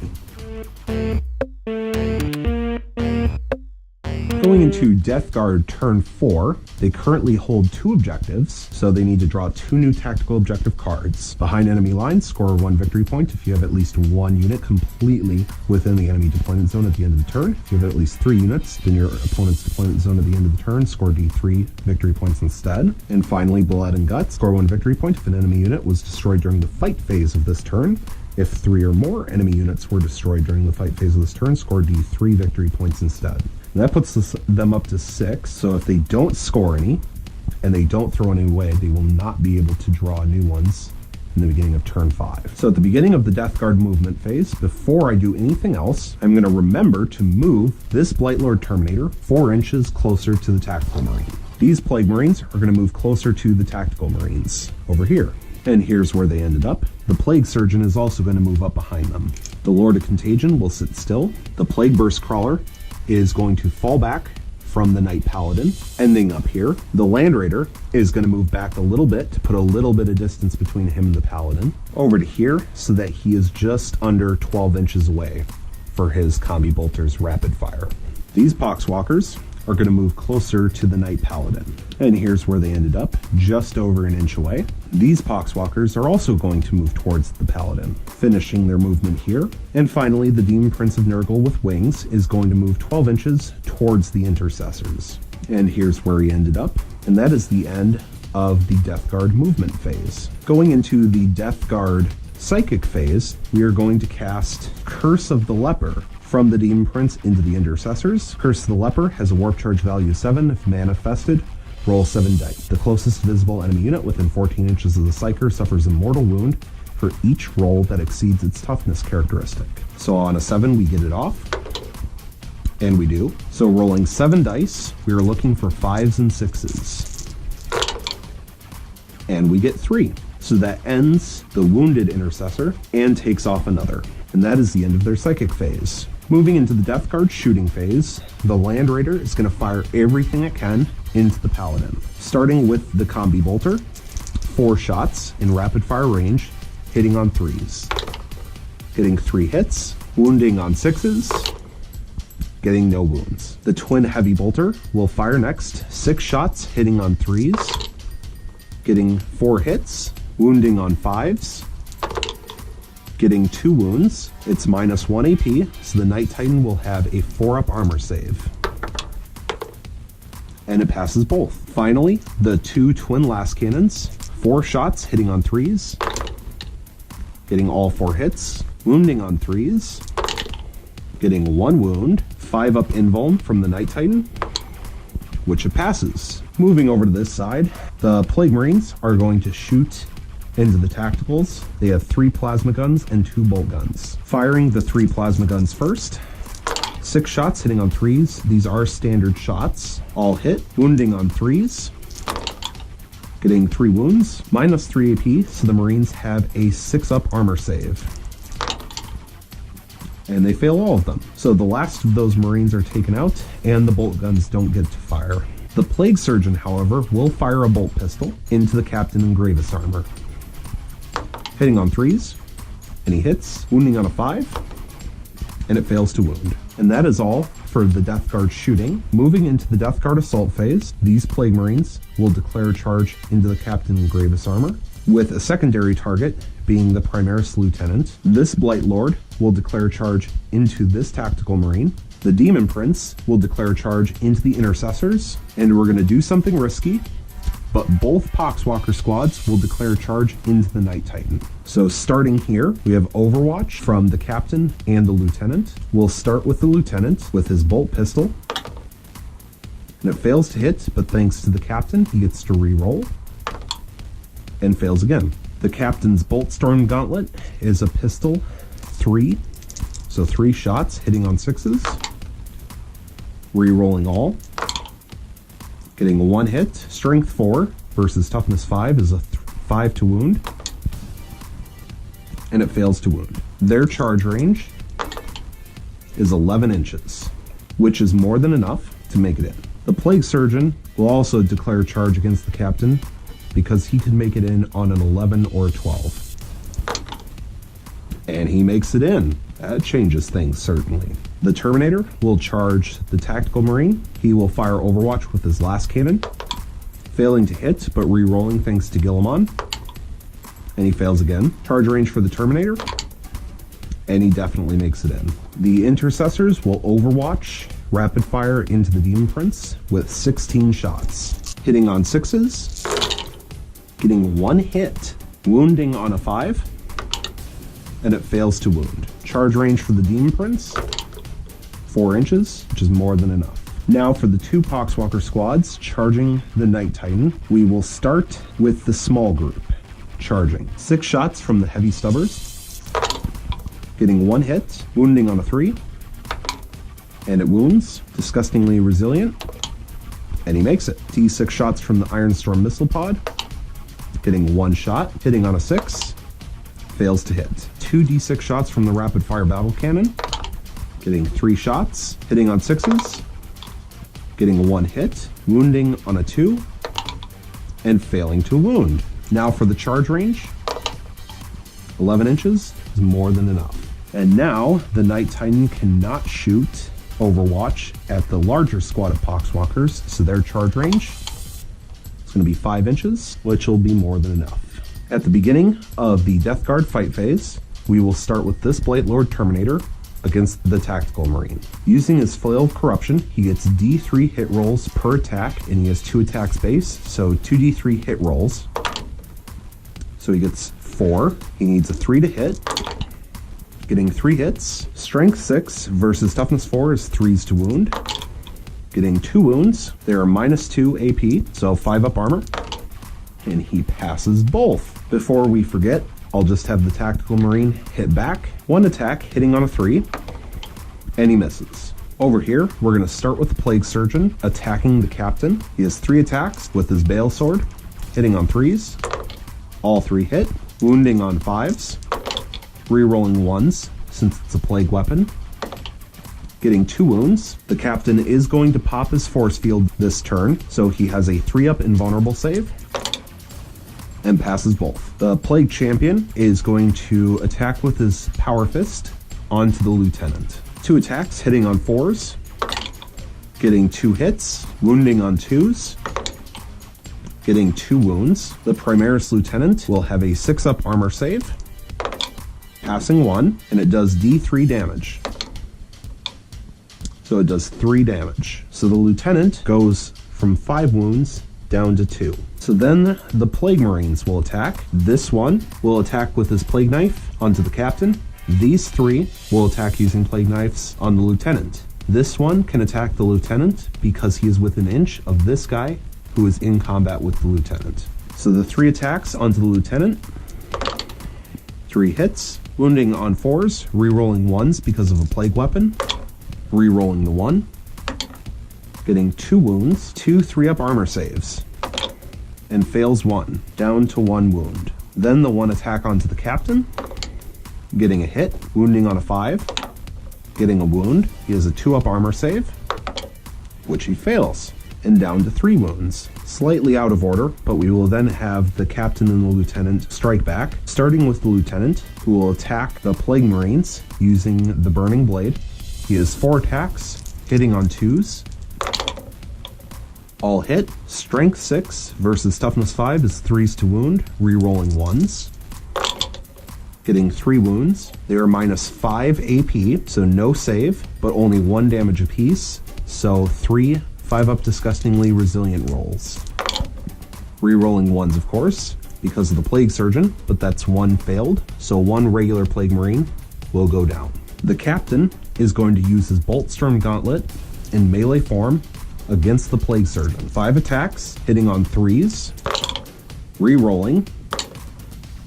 A: Going Going into Death Guard turn 4, they currently hold 2 objectives, so they need to draw 2 new tactical objective cards. Behind enemy lines, score 1 victory point if you have at least 1 unit completely within the enemy deployment zone at the end of the turn. If you have at least 3 units in your opponent's deployment zone at the end of the turn, score D3 victory points instead. And finally, Blood and Guts, score 1 victory point if an enemy unit was destroyed during the fight phase of this turn. If 3 or more enemy units were destroyed during the fight phase of this turn, score D3 victory points instead. And that puts them up to 6, so if they don't score any, and they don't throw any away, they will not be able to draw new ones in the beginning of turn 5. So at the beginning of the Death Guard movement phase, before I do anything else, I'm going to remember to move this Blightlord Terminator 4 inches closer to the Tactical Marine. These Plague Marines are going to move closer to the Tactical Marines, over here. And here's where they ended up. The Plague Surgeon is also going to move up behind them. The Lord of Contagion will sit still. The Plague Burst Crawler is going to fall back from the Knight Paladin, ending up here. The Land Raider is going to move back a little bit to put a little bit of distance between him and the Paladin, over to here so that he is just under 12 inches away for his Combi Bolter's rapid fire. These Poxwalkers are going to move closer to the Knight Paladin. And here's where they ended up, just over 1 inch away. These Poxwalkers are also going to move towards the Paladin, finishing their movement here. And finally, the Demon Prince of Nurgle with wings is going to move 12 inches towards the Intercessors. And here's where he ended up. And that is the end of the Death Guard movement phase. Going into the Death Guard psychic phase, we are going to cast Curse of the Leper from the Demon Prince into the Intercessors. Curse of the Leper has a warp charge value of 7. If manifested, roll 7 dice. The closest visible enemy unit within 14 inches of the Psyker suffers a mortal wound for each roll that exceeds its toughness characteristic. So on a 7, we get it off. And we do. So rolling 7 dice, we are looking for 5s and 6s. And we get 3. So that ends the wounded Intercessor and takes off another. And that is the end of their psychic phase. Moving into the Death Guard shooting phase, the Land Raider is going to fire everything it can into the Paladin. Starting with the Combi Bolter, 4 shots in rapid fire range, hitting on 3s. Getting 3 hits, wounding on 6s, getting no wounds. The Twin Heavy Bolter will fire next, 6 shots hitting on 3s, getting 4 hits, wounding on 5s, getting 2 wounds. It's minus 1 AP, so the Knight Titan will have a 4-up armor save. And it passes both. Finally, the 2 Twin Last Cannons, 4 shots hitting on 3s, getting all 4 hits, wounding on 3s, getting 1 wound, 5-up invuln from the Knight Titan, which it passes. Moving over to this side, the Plague Marines are going to shoot into the tacticals. They have 3 plasma guns and 2 bolt guns. Firing the 3 plasma guns first. 6 shots hitting on 3s. These are standard shots. All hit. Wounding on 3s. Getting 3 wounds. Minus 3 AP, so the Marines have a 6-up armor save. And they fail all of them. So the last of those Marines are taken out, and the bolt guns don't get to fire. The Plague Surgeon, however, will fire a bolt pistol into the Captain in Gravis armor. Hitting on 3s, and he hits, wounding on a 5, and it fails to wound. And that is all for the Death Guard shooting. Moving into the Death Guard assault phase, these Plague Marines will declare a charge into the Captain in Gravis armor, with a secondary target being the Primaris Lieutenant. This Blight Lord will declare a charge into this Tactical Marine. The Demon Prince will declare a charge into the Intercessors, and we're going to do something risky, but both Poxwalker squads will declare a charge into the Knight Titan. So starting here, we have Overwatch from the Captain and the Lieutenant. We'll start with the Lieutenant with his bolt pistol. And it fails to hit, but thanks to the Captain, he gets to re-roll. And fails again. The Captain's Bolt Storm Gauntlet is a pistol, 3. So 3 shots hitting on 6s. Re-rolling all. Getting 1 hit. Strength 4 versus Toughness 5 is a 5 to wound. And it fails to wound. Their charge range is 11 inches, which is more than enough to make it in. The Plague Surgeon will also declare a charge against the Captain because he can make it in on an 11 or a 12. And he makes it in. That changes things, certainly. The Terminator will charge the Tactical Marine. He will fire Overwatch with his last cannon, failing to hit, but re-rolling thanks to Guilliman. And he fails again. Charge range for the Terminator, and he definitely makes it in. The Intercessors will Overwatch rapid fire into the Demon Prince with 16 shots, hitting on 6s, getting 1 hit, wounding on a 5, and it fails to wound. Charge range for the Demon Prince, 4 inches, which is more than enough. Now for the 2 Poxwalker squads charging the Night Titan, we will start with the small group. Charging 6 shots from the Heavy Stubbers, getting 1 hit, wounding on a 3, and it wounds, disgustingly resilient, and he makes it. D6 shots from the Iron Storm Missile Pod, getting 1 shot, hitting on a 6, fails to hit. 2 D6 shots from the Rapid Fire Battle Cannon, getting 3 shots, hitting on 6s, getting 1 hit, wounding on a 2, and failing to wound. Now for the charge range, 11 inches is more than enough. And now the Night Titan cannot shoot Overwatch at the larger squad of Poxwalkers, so their charge range is going to be 5 inches, which will be more than enough. At the beginning of the Death Guard fight phase, we will start with this Blight Lord Terminator against the Tactical Marine. Using his Flail of Corruption, he gets D3 hit rolls per attack, and he has 2 attacks base, so 2d3 hit rolls. So he gets 4. He needs a 3 to hit, getting 3 hits. Strength 6 versus Toughness 4 is 3s to wound, getting 2 wounds. They are -2 AP, so 5 up armor, and he passes both. Before we forget, I'll just have the Tactical Marine hit back. 1 attack, hitting on a 3, and he misses. Over here, we're going to start with the Plague Surgeon attacking the Captain. He has 3 attacks with his Bale Sword, hitting on 3s. All 3 hit, wounding on 5s, re-rolling 1s since it's a plague weapon, getting 2 wounds. The Captain is going to pop his Force Field this turn, so he has a 3-up invulnerable save, and passes both. The Plague Champion is going to attack with his Power Fist onto the Lieutenant. 2 attacks, hitting on 4s, getting 2 hits, wounding on 2s, getting 2 wounds. The Primaris Lieutenant will have a 6-up armor save, passing 1, and it does D3 damage. So it does 3 damage. So the Lieutenant goes from 5 wounds down to 2. So then the Plague Marines will attack. This one will attack with his Plague Knife onto the Captain. These 3 will attack using Plague Knives on the Lieutenant. This one can attack the Lieutenant because he is within an inch of this guy who is in combat with the Lieutenant. So the 3 attacks onto the Lieutenant, 3 hits, wounding on 4s, re-rolling 1s because of a plague weapon, re-rolling the 1, getting 2 wounds, 2 3-up armor saves, and fails 1, down to 1 wound. Then the 1 attack onto the Captain, getting a hit, wounding on a 5, getting a wound. He has a 2-up armor save, which he fails, and down to 3 wounds. Slightly out of order, but we will then have the Captain and the Lieutenant strike back, starting with the Lieutenant, who will attack the Plague Marines using the Burning Blade. He has 4 attacks, hitting on 2s. All hit. Strength 6 versus Toughness 5 is 3s to wound, re-rolling 1s. Getting 3 wounds. They are -5 AP, so no save, but only 1 damage apiece, so 3 5-up disgustingly resilient rolls. Re-rolling 1s, of course, because of the Plague Surgeon, but that's 1 failed, so 1 regular Plague Marine will go down. The Captain is going to use his Bolt Storm Gauntlet in melee form against the Plague Surgeon. 5 attacks, hitting on 3s, re-rolling,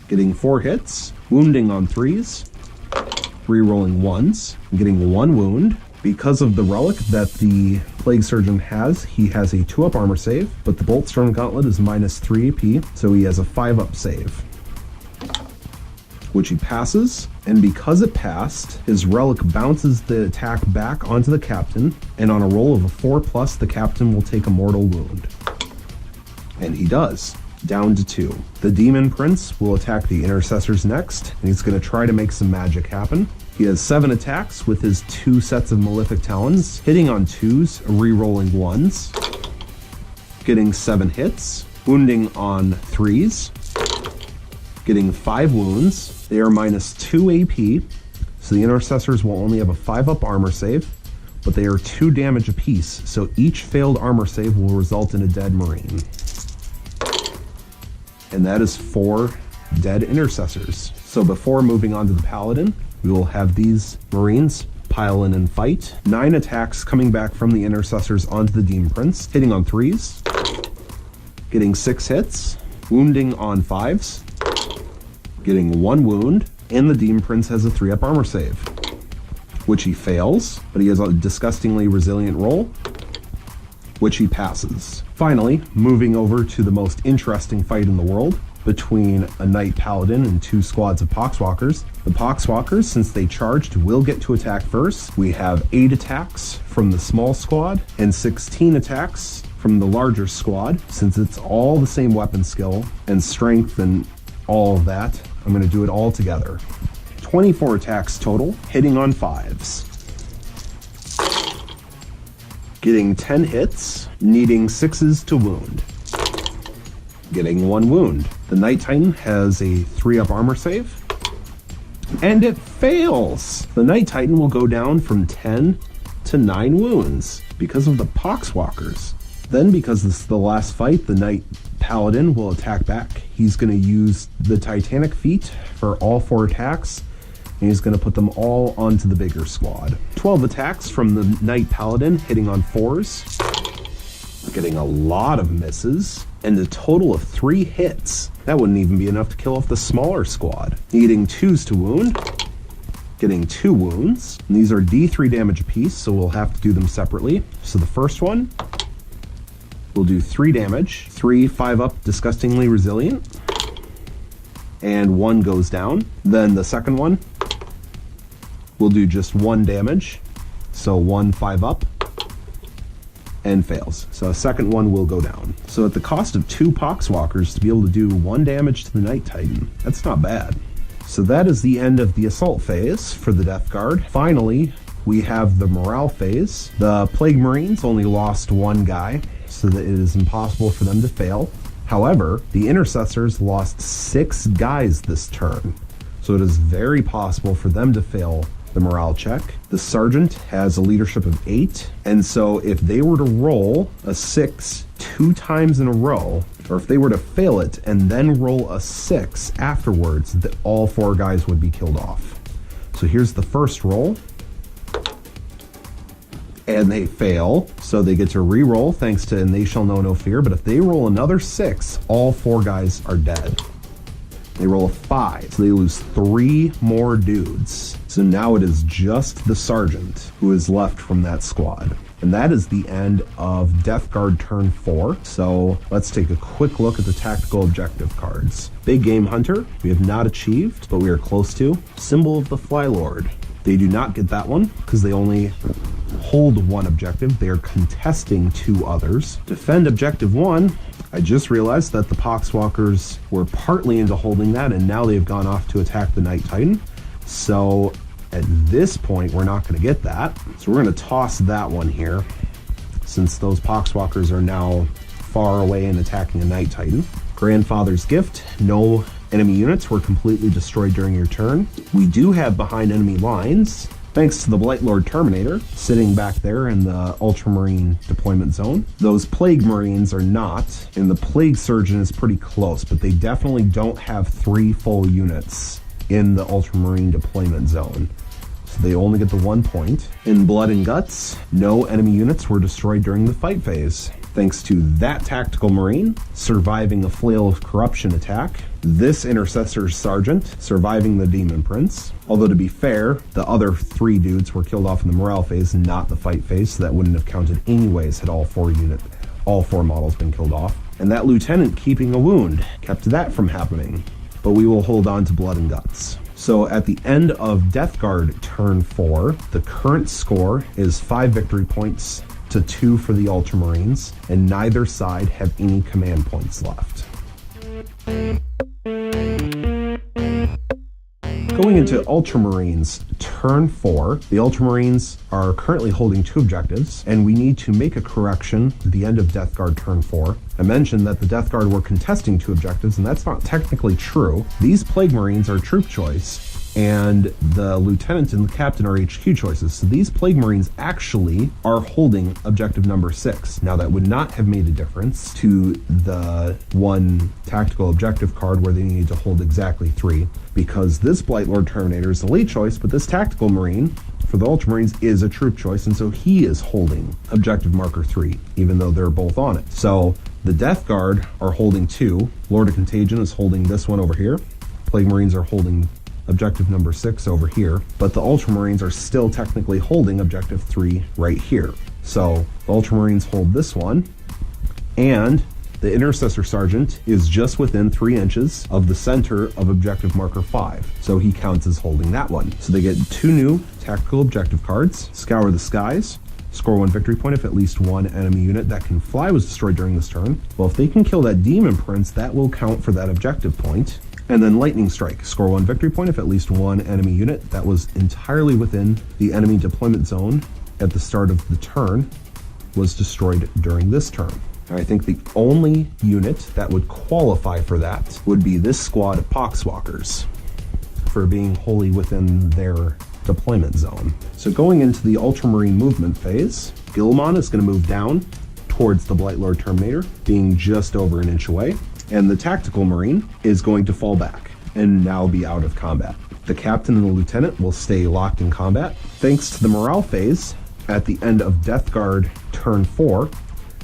A: getting 4 hits, wounding on 3s, re-rolling 1s, getting 1 wound. Because of the relic that the Plague Surgeon has, he has a 2-up armor save, but the Bolt Storm Gauntlet is -3 AP, so he has a 5-up save, which he passes. And because it passed, his relic bounces the attack back onto the Captain, and on a roll of a 4+, the Captain will take a mortal wound. And he does. down to 2. The Demon Prince will attack the Intercessors next, and he's going to try to make some magic happen. He has 7 attacks with his 2 sets of Malefic Talons, hitting on 2s, re-rolling 1s, getting 7 hits, wounding on 3s, getting 5 wounds. They are minus 2 AP, so the Intercessors will only have a 5-up armor save, but they are 2 damage apiece, so each failed armor save will result in a dead Marine. And that is 4 dead Intercessors. So before moving on to the Paladin, we will have these Marines pile in and fight. 9 attacks coming back from the Intercessors onto the Demon Prince, hitting on 3s, getting 6 hits, wounding on 5s, getting 1 wound, and the Demon Prince has a 3-up armor save, which he fails, but he has a disgustingly resilient roll, which he passes. Finally, moving over to the most interesting fight in the world, between a Knight Paladin and 2 squads of Poxwalkers. The Poxwalkers, since they charged, will get to attack first. We have 8 attacks from the small squad and 16 attacks from the larger squad. Since it's all the same weapon skill and strength and all of that, I'm going to do it all together. 24 attacks total, hitting on 5s. Getting 10 hits, needing 6s to wound. Getting 1 wound. The Knight Titan has a 3-up armor save, and it fails. The Knight Titan will go down from 10 to 9 wounds because of the Poxwalkers. Then, because this is the last fight, the Knight Paladin will attack back. He's going to use the Titanic Feat for all 4 attacks, and he's going to put them all onto the bigger squad. 12 attacks from the Knight Paladin, hitting on 4s, getting a lot of misses, and a total of 3 hits. That wouldn't even be enough to kill off the smaller squad. Needing 2s to wound, getting 2 wounds. And these are D3 damage apiece, so we'll have to do them separately. So the first one will do 3 damage, 3 5-up disgustingly resilient, and 1 goes down. Then the second one will do just 1 damage, so 1 5-up, and fails. So a second one will go down. So at the cost of 2 Poxwalkers to be able to do 1 damage to the Knight Titan, that's not bad. So that is the end of the assault phase for the Death Guard. Finally, we have the morale phase. The Plague Marines only lost 1 guy, so that it is impossible for them to fail. However, the Intercessors lost 6 guys this turn, so it is very possible for them to fail the morale check. The Sergeant has a leadership of 8, and so if they were to roll a 6 2 times in a row, or if they were to fail it and then roll a 6 afterwards, that all 4 guys would be killed off. So here's the first roll, and they fail, so they get to re-roll thanks to And They Shall Know No Fear. But if they roll another 6, all 4 guys are dead. They roll a 5, so they lose 3 more dudes. So now it is just the Sergeant who is left from that squad. And that is the end of Death Guard turn 4. So let's take a quick look at the tactical objective cards. Big Game Hunter, we have not achieved, but we are close to. Symbol of the Fly Lord. They do not get that one because they only hold 1 objective. They are contesting 2 others. Defend objective 1. I just realized that the Poxwalkers were partly into holding that, and now they've gone off to attack the Knight Titan. So at this point, we're not going to get that. So we're going to toss that one here, since those Poxwalkers are now far away and attacking a Knight Titan. Grandfather's Gift. No enemy units were completely destroyed during your turn. We do have behind enemy lines, thanks to the Blight Lord Terminator sitting back there in the Ultramarine deployment zone. Those Plague Marines are not, and the Plague Surgeon is pretty close, but they definitely don't have 3 full units in the Ultramarine deployment zone. So they only get the 1 point. In Blood and Guts, no enemy units were destroyed during the fight phase, thanks to that Tactical Marine surviving a Flail of Corruption attack, this Intercessor Sergeant surviving the Demon Prince. Although to be fair, the other 3 dudes were killed off in the morale phase, not the fight phase, so that wouldn't have counted anyways had all 4 models been killed off. And that Lieutenant keeping a wound kept that from happening. But we will hold on to Blood and Guts. So at the end of Death Guard turn 4, the current score is 5 victory points to 2 for the Ultramarines, and neither side have any command points left. Going into Ultramarines turn 4, the Ultramarines are currently holding 2 objectives, and we need to make a correction at the end of Death Guard turn 4. I mentioned that the Death Guard were contesting 2 objectives, and that's not technically true. These Plague Marines are troop choice, and the Lieutenant and the Captain are HQ choices. So these Plague Marines actually are holding objective number 6. Now that would not have made a difference to the one tactical objective card where they needed to hold exactly 3, because this Blightlord Terminator is the late choice, but this tactical Marine for the Ultramarines is a troop choice, and so he is holding objective marker 3, even though they're both on it. So the Death Guard are holding 2. Lord of Contagion is holding this one over here. Plague Marines are holding objective number 6 over here, but the Ultramarines are still technically holding objective 3 right here. So the Ultramarines hold this one, and the Intercessor Sergeant is just within 3 inches of the center of objective marker 5, so he counts as holding that one. So they get 2 new tactical objective cards. Scour the Skies. Score 1 victory point if at least 1 enemy unit that can fly was destroyed during this turn. Well, if they can kill that Demon Prince, that will count for that objective point. And then Lightning Strike. Score 1 victory point if at least 1 enemy unit that was entirely within the enemy deployment zone at the start of the turn was destroyed during this turn. I think the only unit that would qualify for that would be this squad of Poxwalkers for being wholly within their deployment zone. So going into the Ultramarine movement phase, Guilliman is going to move down towards the Blightlord Terminator, being just over an inch away, and the Tactical Marine is going to fall back and now be out of combat. The Captain and the Lieutenant will stay locked in combat. Thanks to the morale phase at the end of Death Guard turn 4,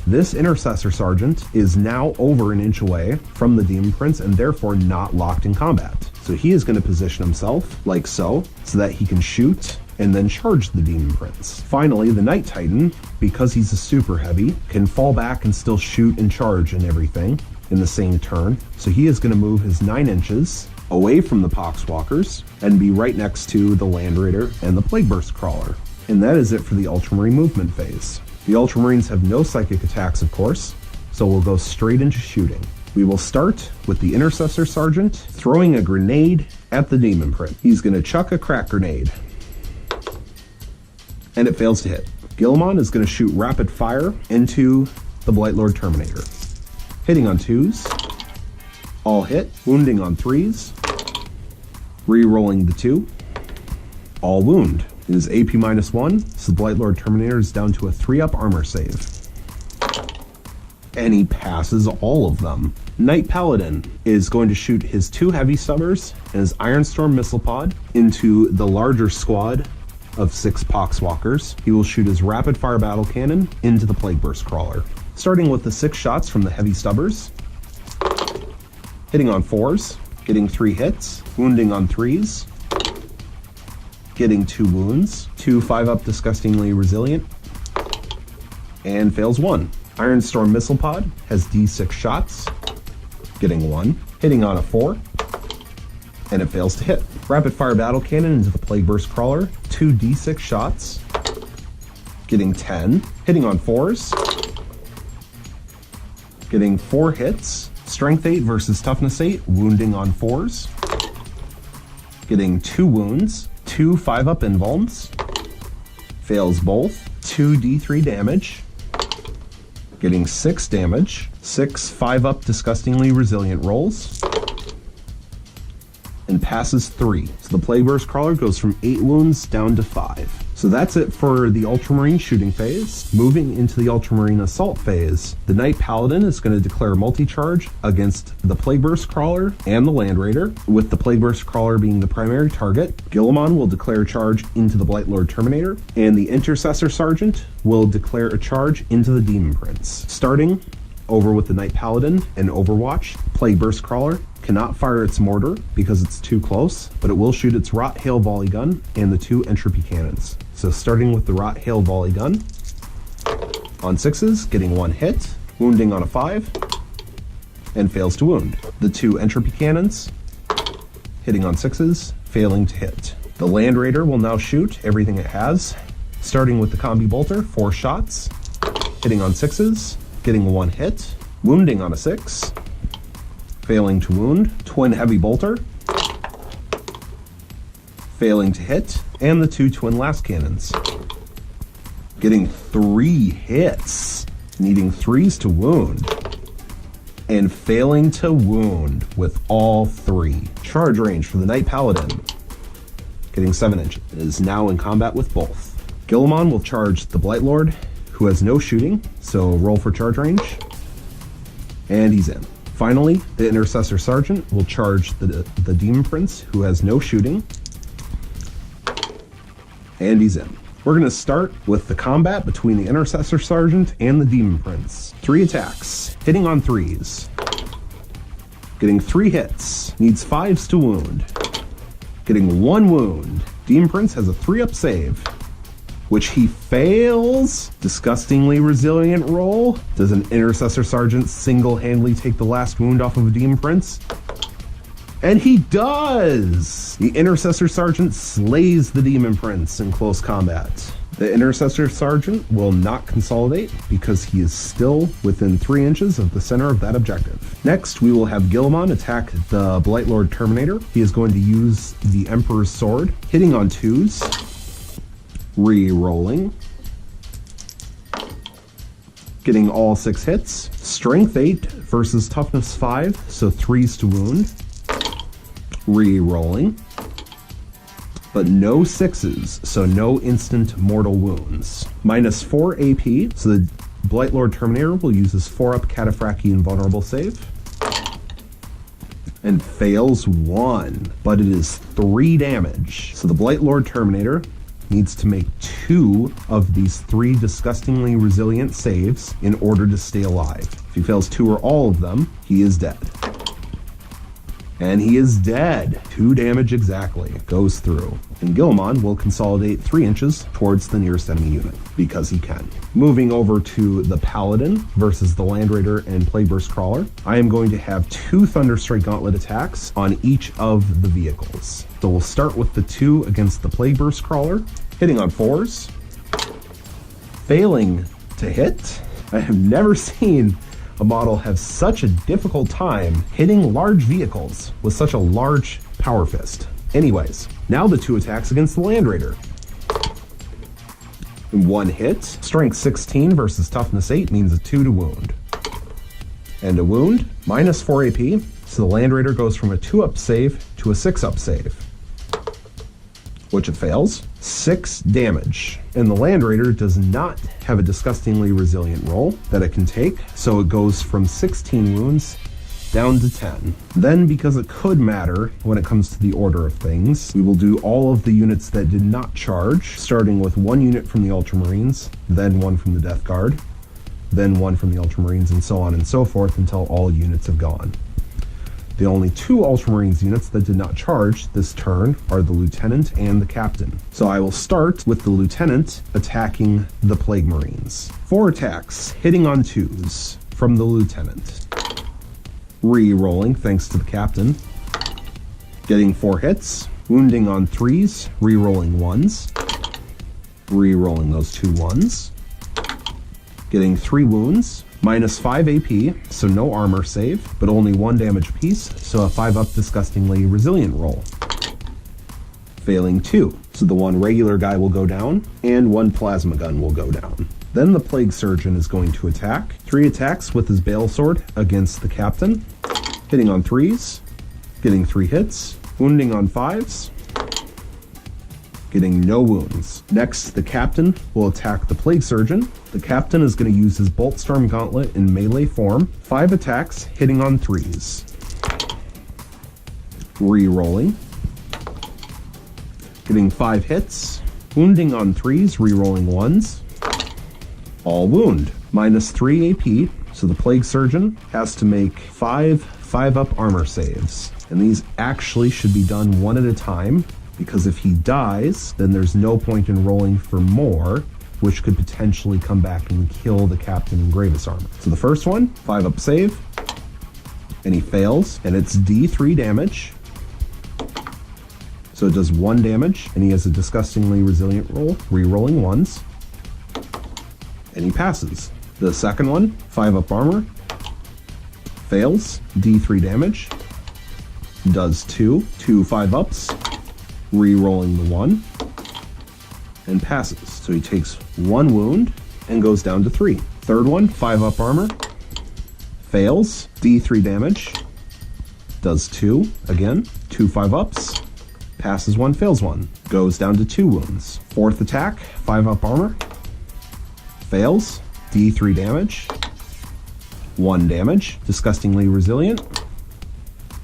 A: this Intercessor Sergeant is now over an inch away from the Demon Prince and therefore not locked in combat. So he is going to position himself like so that he can shoot and then charge the Demon Prince. Finally, the Night Titan, because he's a super heavy, can fall back and still shoot and charge and everything in the same turn. So he is going to move his 9 inches away from the Poxwalkers and be right next to the Land Raider and the Plague Burst Crawler. And that is it for the Ultramarine movement phase. The Ultramarines have no psychic attacks, of course, so we'll go straight into shooting. We will start with the Intercessor Sergeant throwing a grenade at the Demon Prince. He's going to chuck a crack grenade, and it fails to hit. Guilliman is going to shoot rapid fire into the Blightlord Terminator, hitting on 2s, all hit, wounding on 3s, re-rolling the 2, all wound. It is AP -1, so the Blightlord Terminator is down to a 3-up armor save. And he passes all of them. Knight Paladin is going to shoot his 2 heavy stubbers and his Ironstorm missile pod into the larger squad of 6 Poxwalkers. He will shoot his rapid fire battle cannon into the Plague Burst Crawler. Starting with the 6 shots from the heavy stubbers, hitting on 4s, getting 3 hits, wounding on 3s, getting 2 wounds, 2 5-up disgustingly resilient, and fails 1. Ironstorm missile pod has D6 shots, getting 1, hitting on a 4, and it fails to hit. Rapid fire battle cannon into the Plague Burst Crawler, 2 D6 shots, getting 10, hitting on 4s, getting 4 hits, strength 8 versus toughness 8, wounding on 4s, getting 2 wounds, 2 5-up invulns, fails both, 2 D3 damage, getting 6 damage, 6 5-up disgustingly resilient rolls, and passes 3. So the Plague Burst Crawler goes from 8 wounds down to 5. So that's it for the Ultramarine shooting phase. Moving into the Ultramarine assault phase, the Knight Paladin is going to declare multi-charge against the Plague Burst Crawler and the Land Raider, with the Plague Burst Crawler being the primary target. Guilliman will declare charge into the Blightlord Terminator, and the Intercessor Sergeant will declare a charge into the Demon Prince. Starting over with the Knight Paladin and Overwatch, Plague Burst Crawler cannot fire its mortar because it's too close, but it will shoot its Rot Hail Volley Gun and the 2 Entropy Cannons. So starting with the Rot Hail Volley Gun, on 6s, getting 1 hit, wounding on a 5, and fails to wound. The 2 Entropy Cannons, hitting on 6s, failing to hit. The Land Raider will now shoot everything it has, starting with the Combi Bolter, 4 shots, hitting on 6s, getting 1 hit, wounding on a 6, failing to wound, twin heavy bolter, failing to hit, and the 2 twin last cannons. Getting 3 hits, needing 3s to wound, and failing to wound with all 3. Charge range for the Knight Paladin, getting 7 inches. It is now in combat with both. Guilliman will charge the Blightlord, who has no shooting, so roll for charge range, and he's in. Finally, the Intercessor Sergeant will charge the Demon Prince, who has no shooting, and he's in. We're going to start with the combat between the Intercessor Sergeant and the Demon Prince. 3 attacks, hitting on 3s. Getting 3 hits, needs 5s to wound. Getting 1 wound. Demon Prince has a 3-up save, which he fails. Disgustingly resilient roll. Does an Intercessor Sergeant single-handedly take the last wound off of a Demon Prince? And he does! The Intercessor Sergeant slays the Demon Prince in close combat. The Intercessor Sergeant will not consolidate because he is still within 3 inches of the center of that objective. Next, we will have Guilliman attack the Blightlord Terminator. He is going to use the Emperor's Sword, hitting on 2s, re-rolling, getting all 6 hits. Strength 8 versus Toughness 5, so 3s to wound. Re-rolling, but no 6s, so no instant mortal wounds. Minus 4 AP, so the Blightlord Terminator will use his 4-up Cataphractii Invulnerable save, and fails 1, but it is 3 damage. So the Blightlord Terminator needs to make 2 of these 3 disgustingly resilient saves in order to stay alive. If he fails 2 or all of them, he is dead. And he is dead. 2 damage exactly. Goes through. And Guilliman will consolidate 3 inches towards the nearest enemy unit, because he can. Moving over to the Paladin versus the Land Raider and Plagueburst Crawler, I am going to have 2 Thunderstrike Gauntlet attacks on each of the vehicles. So we'll start with the 2 against the Plagueburst Crawler, hitting on 4s, failing to hit. I have never seen a model have such a difficult time hitting large vehicles with such a large power fist. Anyways, now the 2 attacks against the Land Raider. 1 hit, strength 16 versus toughness 8 means a 2 to wound. And a wound, minus 4 AP, so the Land Raider goes from a 2-up save to a 6-up save, which it fails. 6 damage. And the Land Raider does not have a disgustingly resilient roll that it can take, so it goes from 16 wounds down to 10. Then, because it could matter when it comes to the order of things, we will do all of the units that did not charge, starting with 1 unit from the Ultramarines, then 1 from the Death Guard, then 1 from the Ultramarines, and so on and so forth until all units have gone. The only 2 Ultramarines units that did not charge this turn are the Lieutenant and the Captain. So I will start with the Lieutenant attacking the Plague Marines. 4 attacks, hitting on 2s from the Lieutenant. Re-rolling thanks to the Captain. Getting 4 hits, wounding on 3s, re-rolling 1s. Re-rolling those 2 1s. Getting 3 wounds. Minus 5 AP, so no armor save, but only 1 damage apiece, so a 5-up disgustingly resilient roll. Failing 2, so the 1 regular guy will go down, and 1 plasma gun will go down. Then the Plague Surgeon is going to attack. 3 attacks with his Bale Sword against the Captain, hitting on 3s, getting 3 hits, wounding on 5s, getting no wounds. Next, the Captain will attack the Plague Surgeon. The Captain is going to use his Boltstorm Gauntlet in melee form. 5 attacks, hitting on 3s. Re-rolling. Getting 5 hits. Wounding on 3s, re-rolling 1s. All wound. Minus 3 AP, so the Plague Surgeon has to make 5-up armor saves. And these actually should be done 1 at a time, because if he dies, then there's no point in rolling for more, which could potentially come back and kill the Captain in Gravis armor. So the first one, 5-up save, and he fails, and it's D3 damage. So it does 1 damage, and he has a disgustingly resilient roll, re-rolling 1s, and he passes. The second one, 5-up armor, fails, D3 damage, does 2 5-ups, re-rolling the 1, and passes. So he takes 1 wound and goes down to 3. Third one, 5-up armor, fails, D3 damage, does 2, again, 2 5-ups, passes 1, fails 1, goes down to 2 wounds. Fourth attack, 5-up armor, fails, D3 damage, 1 damage, disgustingly resilient,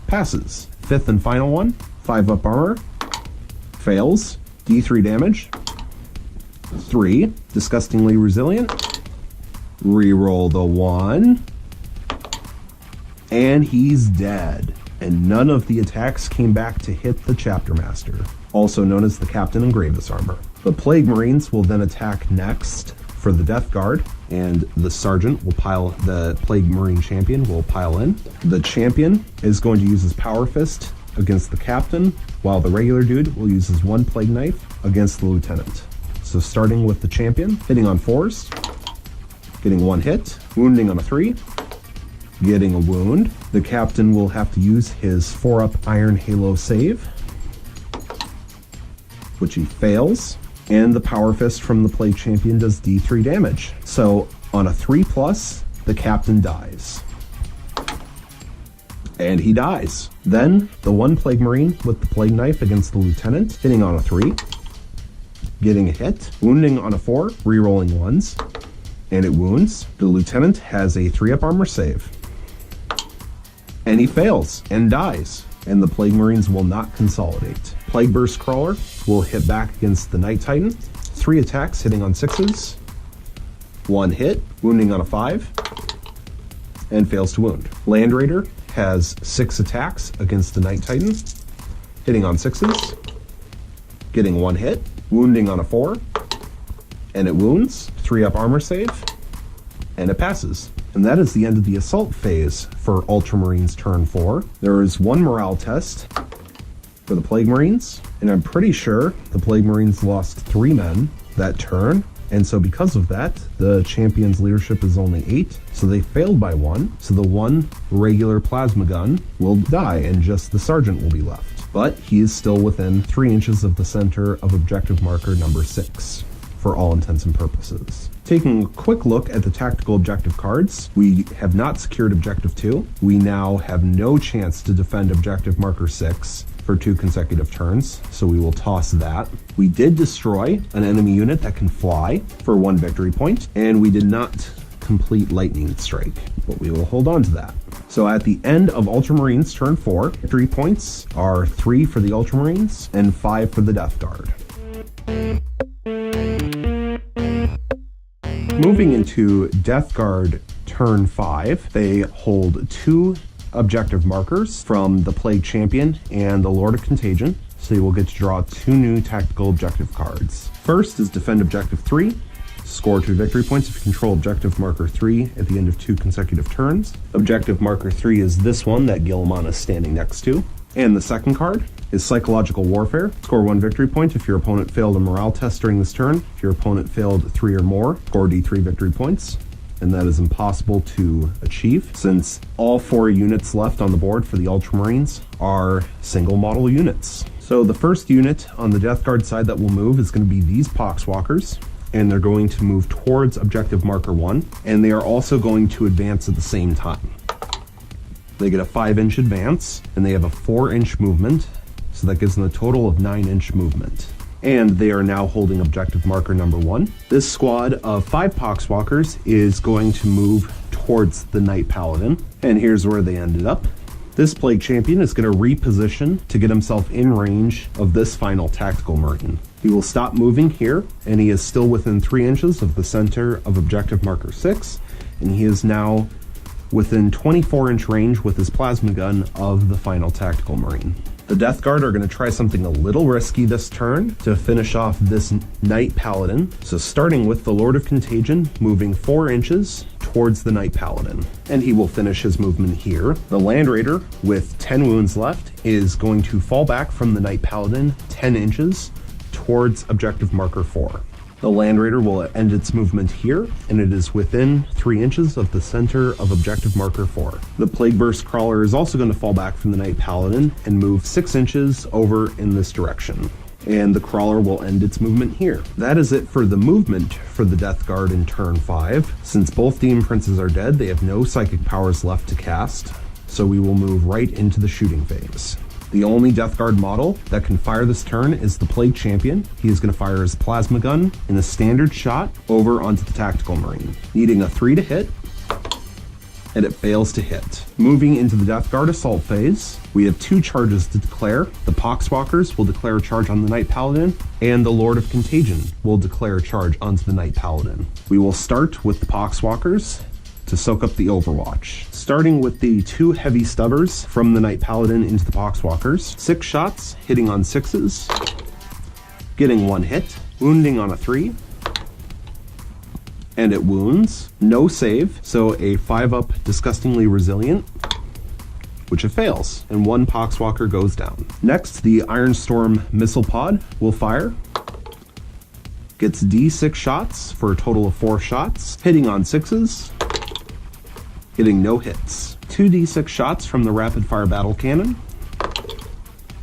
A: passes. Fifth and final one, 5-up armor, fails, D3 damage, 3, disgustingly resilient, reroll the 1, and he's dead. And none of the attacks came back to hit the Chapter Master, also known as the Captain in Gravis armor. The Plague Marines will then attack next for the Death Guard, and the Sergeant will the Plague Marine Champion will pile in. The Champion is going to use his Power Fist against the Captain, while the regular dude will use his 1 Plague Knife against the Lieutenant. So starting with the Champion, hitting on 4s, getting 1 hit, wounding on a 3, getting a wound. The Captain will have to use his 4-up Iron Halo save, which he fails, and the Power Fist from the Plague Champion does D3 damage. So on a 3+, the Captain dies. And he dies. Then the 1 Plague Marine with the Plague Knife against the Lieutenant, hitting on a 3, getting a hit, wounding on a 4, rerolling 1s, and it wounds. The Lieutenant has a 3-up armor save. And he fails and dies, and the Plague Marines will not consolidate. Plague Burst Crawler will hit back against the Night Titan, 3 attacks hitting on 6s, 1 hit, wounding on a 5, and fails to wound. Land Raider has 6 attacks against the Night Titan, hitting on 6s, getting 1 hit, wounding on a 4, and it wounds, 3-up armor save, and it passes. And that is the end of the assault phase for Ultramarines turn 4. There is 1 morale test for the Plague Marines, and I'm pretty sure the Plague Marines lost 3 men that turn, and so because of that, the Champion's leadership is only 8, so they failed by 1, so the 1 regular plasma gun will die, and just the Sergeant will be left. But he is still within 3 inches of the center of objective marker number 6, for all intents and purposes. Taking a quick look at the tactical objective cards, we have not secured objective 2. We now have no chance to defend objective marker 6 for 2 consecutive turns, so we will toss that. We did destroy an enemy unit that can fly for 1 victory point, and we did not complete Lightning Strike, but we will hold on to that. So at the end of Ultramarines turn 4, victory points are 3 for the Ultramarines and 5 for the Death Guard. Moving into Death Guard turn 5, they hold 2 objective markers from the Plague Champion and the Lord of Contagion, so you will get to draw 2 new tactical objective cards. First is Defend Objective 3. Score 2 victory points if you control Objective Marker 3 at the end of 2 consecutive turns. Objective Marker 3 is this one that Gilliman is standing next to. And the second card is Psychological Warfare. Score 1 victory point if your opponent failed a morale test during this turn. If your opponent failed 3 or more, score D3 victory points. And that is impossible to achieve since all 4 units left on the board for the Ultramarines are single model units. So the first unit on the Death Guard side that will move is going to be these Poxwalkers, and they're going to move towards Objective Marker 1, and they are also going to advance at the same time. They get a 5-inch advance, and they have a 4-inch movement, so that gives them a total of 9-inch movement. And they are now holding Objective Marker number 1. This squad of 5 Poxwalkers is going to move towards the Knight Paladin, and here's where they ended up. This Plague Champion is going to reposition to get himself in range of this final Tactical Marine. He will stop moving here, and he is still within 3 inches of the center of Objective Marker 6, and he is now within 24-inch range with his plasma gun of the final Tactical Marine. The Death Guard are going to try something a little risky this turn to finish off this Knight Paladin. So starting with the Lord of Contagion, moving 4 inches towards the Knight Paladin. And he will finish his movement here. The Land Raider, with 10 wounds left, is going to fall back from the Knight Paladin 10 inches towards Objective Marker 4. The Land Raider will end its movement here, and it is within 3 inches of the center of objective marker 4. The Plague Burst Crawler is also going to fall back from the Knight Paladin and move 6 inches over in this direction. And the Crawler will end its movement here. That is it for the movement for the Death Guard in turn 5. Since both Demon Princes are dead, they have no psychic powers left to cast, so we will move right into the shooting phase. The only Death Guard model that can fire this turn is the Plague Champion. He is going to fire his plasma gun in a standard shot over onto the Tactical Marine, needing a 3 to hit, and it fails to hit. Moving into the Death Guard assault phase, we have 2 charges to declare. The Poxwalkers will declare a charge on the Knight Paladin, and the Lord of Contagion will declare a charge onto the Knight Paladin. We will start with the Poxwalkers to soak up the Overwatch. Starting with the 2 heavy stubbers from the Knight Paladin into the Poxwalkers. 6 shots, hitting on 6s, getting 1 hit, wounding on a 3, and it wounds. No save, so a 5-up Disgustingly Resilient, which it fails, and 1 Poxwalker goes down. Next, the Iron Storm Missile Pod will fire. Gets D6 shots for a total of 4 shots, hitting on 6s, getting no hits. 2d6 shots from the Rapid Fire Battle Cannon,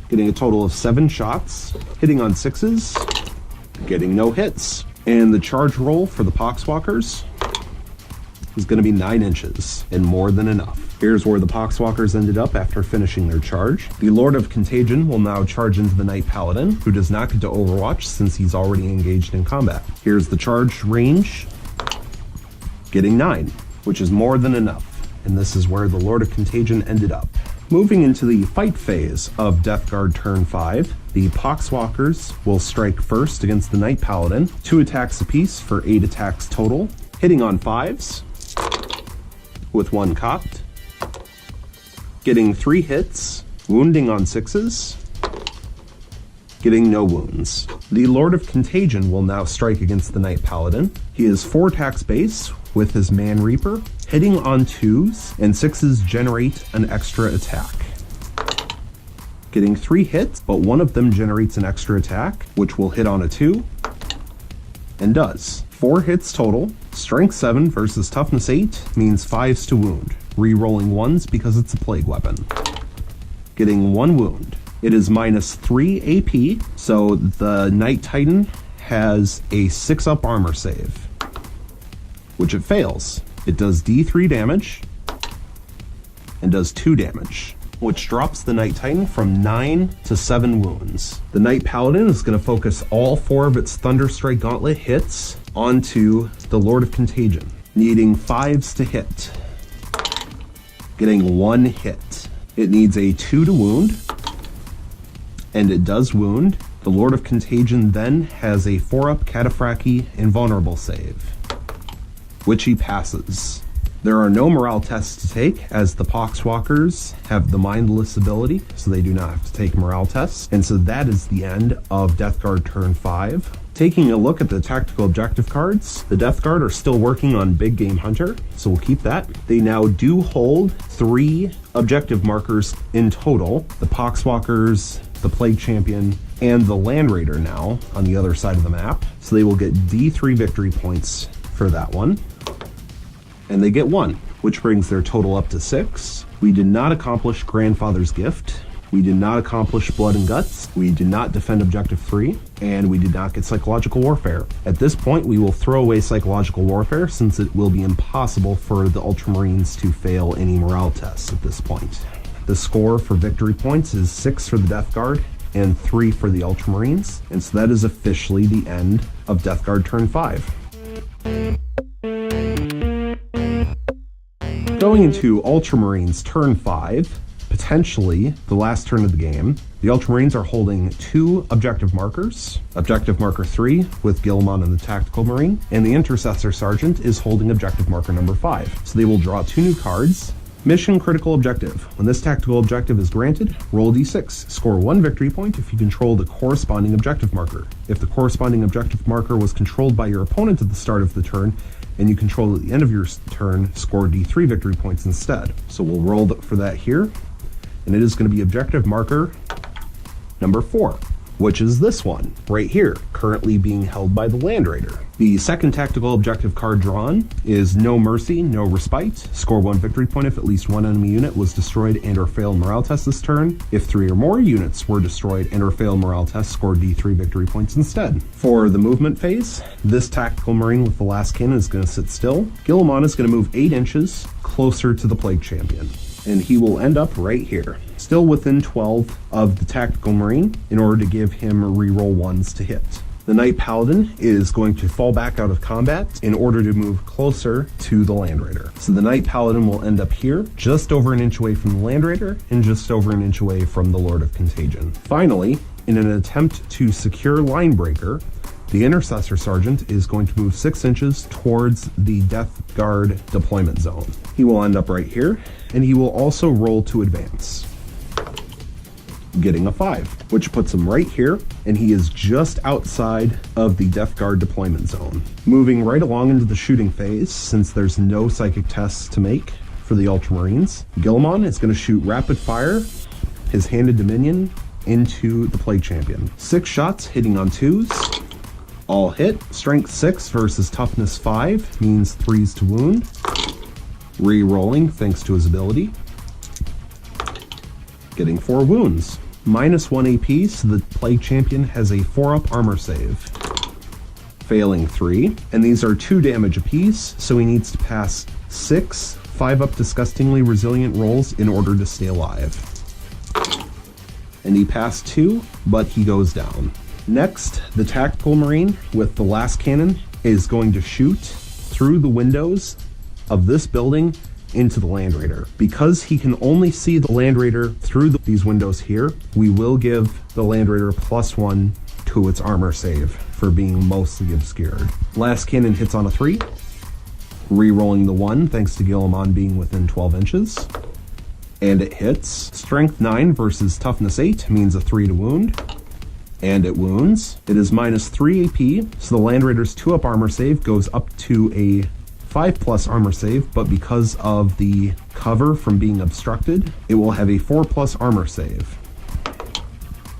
A: getting a total of 7 shots, hitting on 6s, getting no hits. And the charge roll for the Poxwalkers is going to be 9 inches, and more than enough. Here's where the Poxwalkers ended up after finishing their charge. The Lord of Contagion will now charge into the Knight Paladin, who does not get to Overwatch since he's already engaged in combat. Here's the charge range, getting 9, which is more than enough. And this is where the Lord of Contagion ended up. Moving into the fight phase of Death Guard turn 5, the Poxwalkers will strike first against the Knight Paladin, 2 attacks apiece for 8 attacks total, hitting on 5s, with 1 cocked, getting 3 hits, wounding on 6s, getting no wounds. The Lord of Contagion will now strike against the Knight Paladin. He is 4 attacks base with his Man Reaper, hitting on 2s, and 6s generate an extra attack. Getting 3 hits, but 1 of them generates an extra attack, which will hit on a 2, and does. 4 hits total. Strength 7 versus Toughness 8 means 5s to wound. Re-rolling 1s because it's a plague weapon. Getting 1 wound. It is minus 3 AP, so the Knight Titan has a 6-up armor save, which it fails. It does D3 damage and does 2 damage, which drops the Knight Titan from 9 to 7 wounds. The Knight Paladin is going to focus all 4 of its Thunderstrike Gauntlet hits onto the Lord of Contagion, needing 5s to hit, getting 1 hit. It needs a 2 to wound, and it does wound. The Lord of Contagion then has a 4-up Cataphractii Invulnerable save, which he passes. There are no morale tests to take, as the Poxwalkers have the Mindless ability, so they do not have to take morale tests. And so that is the end of Death Guard turn 5. Taking a look at the tactical objective cards, the Death Guard are still working on Big Game Hunter, so we'll keep that. They now do hold 3 objective markers in total. The Poxwalkers, the Plague Champion, and the Land Raider now on the other side of the map. So they will get D3 victory points for that one. And they get 1, which brings their total up to 6. We did not accomplish Grandfather's Gift. We did not accomplish Blood and Guts. We did not defend Objective 3. And we did not get Psychological Warfare. At this point, we will throw away Psychological Warfare since it will be impossible for the Ultramarines to fail any morale tests at this point. The score for victory points is 6 for the Death Guard and 3 for the Ultramarines. And so that is officially the end of Death Guard turn 5. Going into Ultramarines turn 5, potentially the last turn of the game, the Ultramarines are holding 2 objective markers. Objective marker 3 with Gilmon and the Tactical Marine, and the Intercessor Sergeant is holding objective marker number 5. So they will draw 2 new cards. Mission Critical Objective. When this tactical objective is granted, roll d6. Score 1 victory point if you control the corresponding objective marker. If the corresponding objective marker was controlled by your opponent at the start of the turn, and you control at the end of your turn, score D3 victory points instead. So we'll roll for that here, and it is going to be objective marker number 4. which is this one right here, currently being held by the Land Raider. The second tactical objective card drawn is No Mercy, No Respite. Score 1 victory point if at least one enemy unit was destroyed and or failed morale test this turn. If 3 or more units were destroyed and or failed morale tests, score D3 victory points instead. For the movement phase, this tactical marine with the last cannon is going to sit still. Guilliman is going to move 8 inches closer to the Plague Champion, and he will end up right here, still within 12 of the tactical marine in order to give him reroll 1s to hit. The Knight Paladin is going to fall back out of combat in order to move closer to the Land Raider. So the Knight Paladin will end up here, just over an inch away from the Land Raider and just over an inch away from the Lord of Contagion. Finally, in an attempt to secure Line Breaker, the Intercessor Sergeant is going to move 6 inches towards the Death Guard deployment zone. He will end up right here, and he will also roll to advance, getting a 5, which puts him right here, and he is just outside of the Death Guard deployment zone. Moving right along into the shooting phase, since there's no psychic tests to make for the Ultramarines, Guilliman is going to shoot rapid fire his Handed Dominion into the Plague Champion. 6 shots hitting on 2s. All hit. Strength 6 versus Toughness 5 means 3s to wound. Re-rolling thanks to his ability. Getting 4 wounds. -1 AP, so the Plague Champion has a 4-up armor save. Failing 3, and these are 2 damage apiece, so he needs to pass 6 5-up disgustingly resilient rolls in order to stay alive. And he passed 2, but he goes down. Next, the tactical marine with the last cannon is going to shoot through the windows of this building into the Land Raider. Because he can only see the Land Raider through these windows here, we will give the Land Raider +1 to its armor save for being mostly obscured. Last cannon hits on a 3, re-rolling the 1 thanks to Guilliman being within 12 inches. And it hits. Strength 9 versus Toughness 8 means a 3 to wound. And it wounds. It is -3 AP, so the Land Raider's 2-up armor save goes up to a 5+ armor save, but because of the cover from being obstructed, it will have a 4+ armor save.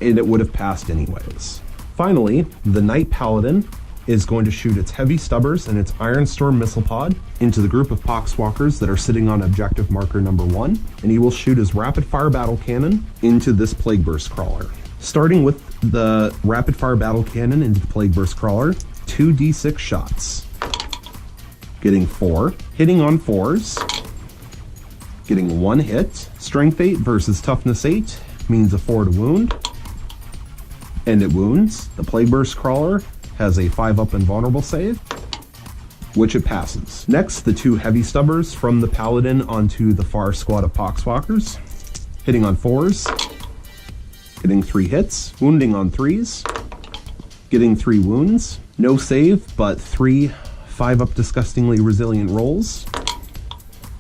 A: And it would have passed anyways. Finally, the Knight Paladin is going to shoot its Heavy Stubbers and its Iron Storm missile pod into the group of Poxwalkers that are sitting on objective marker number 1, and he will shoot his rapid fire battle cannon into this Plague Burst Crawler. Starting with the rapid fire battle cannon into the Plague Burst Crawler, 2d6 shots. Getting 4, hitting on 4s, getting 1 hit. Strength 8 versus Toughness 8 means a 4 to wound, and it wounds. The Plague Burst Crawler has a 5-up invulnerable save, which it passes. Next, the 2 Heavy Stubbers from the Paladin onto the far squad of Poxwalkers, hitting on 4s, getting 3 hits, wounding on 3s, getting 3 wounds. No save, but 3 5-up disgustingly resilient rolls,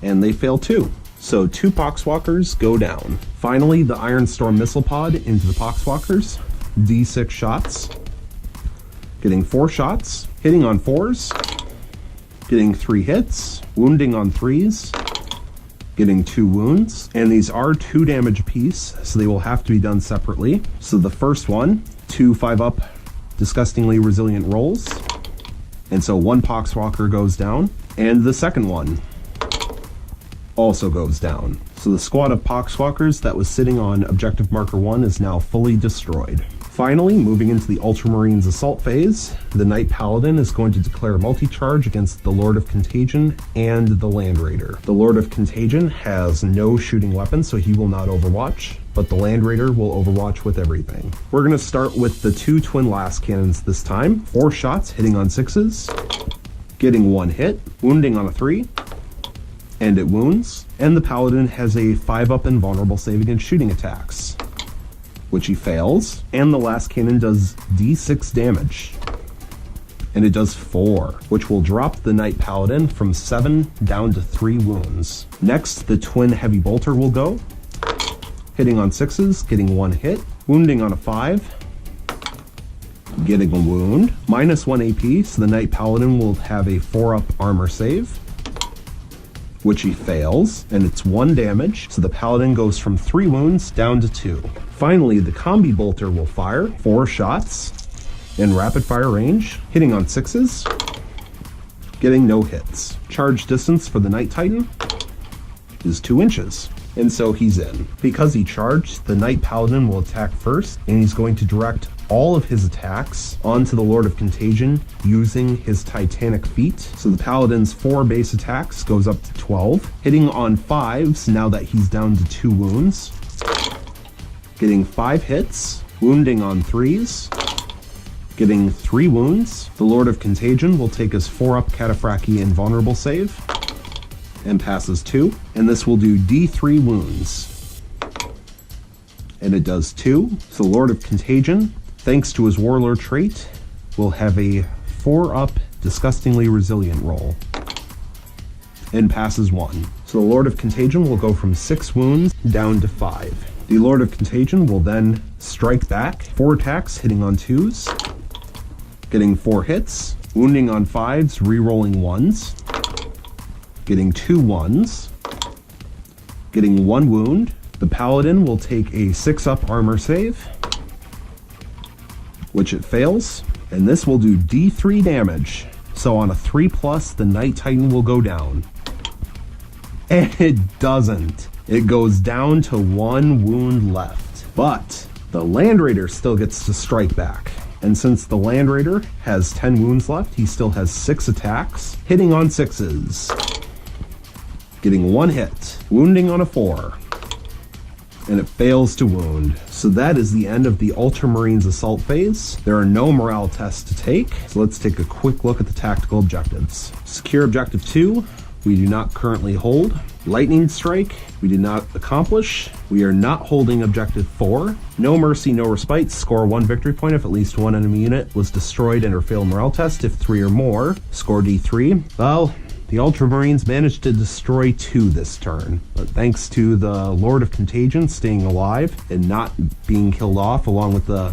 A: and they fail 2. So 2 Poxwalkers go down. Finally, the Iron Storm missile pod into the Poxwalkers, d6 shots, getting 4 shots, hitting on 4s, getting 3 hits, wounding on 3s, getting 2 wounds, and these are 2 damage apiece, so they will have to be done separately. So the first one, 2 5-up disgustingly resilient rolls, and so 1 Poxwalker goes down, and the second one also goes down. So the squad of Poxwalkers that was sitting on objective marker 1 is now fully destroyed. Finally, moving into the Ultramarines assault phase, the Knight Paladin is going to declare multi-charge against the Lord of Contagion and the Land Raider. The Lord of Contagion has no shooting weapons, so he will not overwatch, but the Land Raider will overwatch with everything. We're going to start with the 2 twin last cannons this time. 4 shots hitting on 6s, getting 1 hit, wounding on a 3, and it wounds. And the Paladin has a 5-up invulnerable save against shooting attacks, which he fails, and the last cannon does d6 damage, and it does 4, which will drop the Knight Paladin from 7 down to 3 wounds. Next, the twin heavy bolter will go, hitting on 6s, getting 1 hit, wounding on a 5, getting a wound, -1 AP, so the Knight Paladin will have a 4-up armor save, which he fails, and it's 1 damage, so the Paladin goes from 3 wounds down to 2. Finally, the Combi Bolter will fire 4 shots in rapid fire range, hitting on 6s, getting no hits. Charge distance for the Knight Titan is 2 inches, and so he's in. Because he charged, the Knight Paladin will attack first, and he's going to direct all of his attacks onto the Lord of Contagion using his Titanic feat. So the Paladin's 4 base attacks goes up to 12, hitting on 5s now that he's down to 2 wounds, getting 5 hits, wounding on 3s, getting 3 wounds. The Lord of Contagion will take his 4-up Cataphractii Invulnerable save and passes 2, and this will do D3 wounds. And it does 2. So the Lord of Contagion, thanks to his Warlord trait, will have a 4-up Disgustingly Resilient roll and passes 1. So the Lord of Contagion will go from 6 wounds down to 5. The Lord of Contagion will then strike back, 4 attacks hitting on 2s, getting 4 hits, wounding on 5s, re-rolling 1s, getting 2 1s, getting 1 wound. The Paladin will take a 6-up armor save, which it fails, and this will do D3 damage. So on a 3+, the Knight Titan will go down. And it doesn't. It goes down to 1 wound left. But the Land Raider still gets to strike back. And since the Land Raider has 10 wounds left, he still has 6 attacks, hitting on 6s, getting 1 hit, wounding on a 4, and it fails to wound. So that is the end of the Ultramarines assault phase. There are no morale tests to take, so let's take a quick look at the tactical objectives. Secure Objective 2, we do not currently hold. Lightning Strike, we did not accomplish. We are not holding Objective 4. No Mercy, No Respite, score 1 victory point if at least 1 enemy unit was destroyed and or failed morale test. If 3 or more, score D3. Well, the Ultramarines managed to destroy 2 this turn, but thanks to the Lord of Contagion staying alive and not being killed off along with the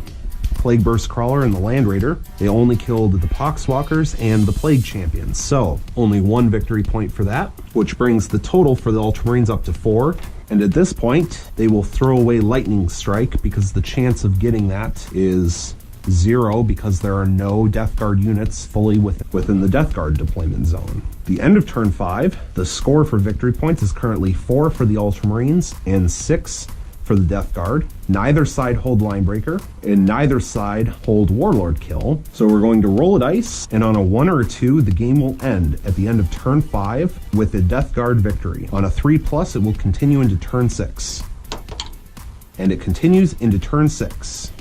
A: Plague Burst Crawler and the Land Raider, they only killed the Poxwalkers and the Plague Champions, so only 1 victory point for that, which brings the total for the Ultramarines up to 4. And at this point, they will throw away Lightning Strike because the chance of getting that is 0 because there are no Death Guard units fully within the Death Guard deployment zone. The end of turn 5, the score for victory points is currently 4 for the Ultramarines and 6 for the Death Guard. Neither side hold Linebreaker, and neither side hold Warlord kill. So we're going to roll a dice, and on a 1 or a 2, the game will end at the end of turn 5 with a Death Guard victory. On a 3+, it will continue into turn 6. And it continues into turn 6.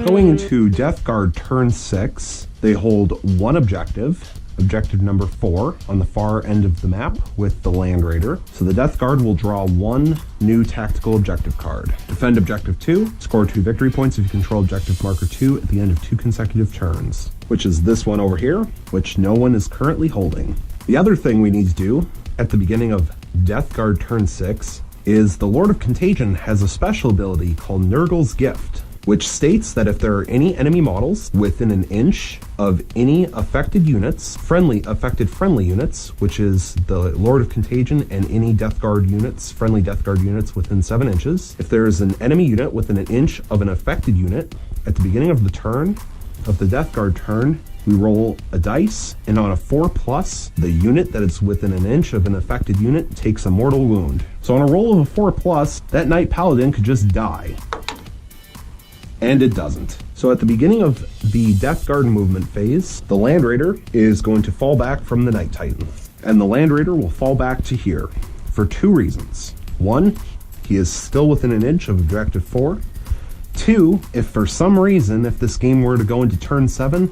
A: Going into Death Guard turn 6, they hold 1 objective. Objective number 4 on the far end of the map with the Land Raider. So the Death Guard will draw 1 new tactical objective card. Defend Objective 2, score 2 victory points if you control Objective Marker 2 at the end of 2 consecutive turns, which is this one over here, which no one is currently holding. The other thing we need to do at the beginning of Death Guard turn 6 is the Lord of Contagion has a special ability called Nurgle's Gift, which states that if there are any enemy models within an inch of any affected units, affected friendly units, which is the Lord of Contagion and any Death Guard units, friendly Death Guard units within 7 inches. If there is an enemy unit within an inch of an affected unit, at the beginning of the turn, of the Death Guard turn, we roll a dice, and on a 4+, the unit that is within an inch of an affected unit takes a mortal wound. So on a roll of a 4+, that Knight Paladin could just die. And it doesn't. So at the beginning of the Death Guard movement phase, the Land Raider is going to fall back from the Knight Titan. And the Land Raider will fall back to here for 2 reasons. 1, he is still within an inch of Objective 4. 2, if for some reason, if this game were to go into turn 7,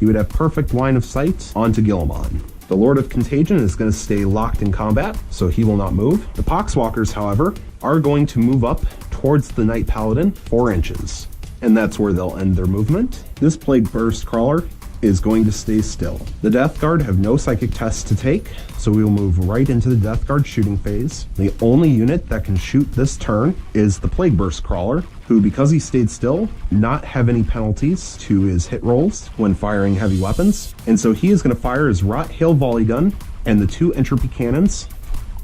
A: he would have perfect line of sight onto Guilliman. The Lord of Contagion is going to stay locked in combat, so he will not move. The Poxwalkers, however, are going to move up towards the Knight Paladin 4 inches. And that's where they'll end their movement. This Plague Burst Crawler is going to stay still. The Death Guard have no psychic tests to take, so we will move right into the Death Guard shooting phase. The only unit that can shoot this turn is the Plague Burst Crawler, who, because he stayed still, not have any penalties to his hit rolls when firing heavy weapons. And so he is going to fire his Rot Hail Volley Gun and the 2 Entropy Cannons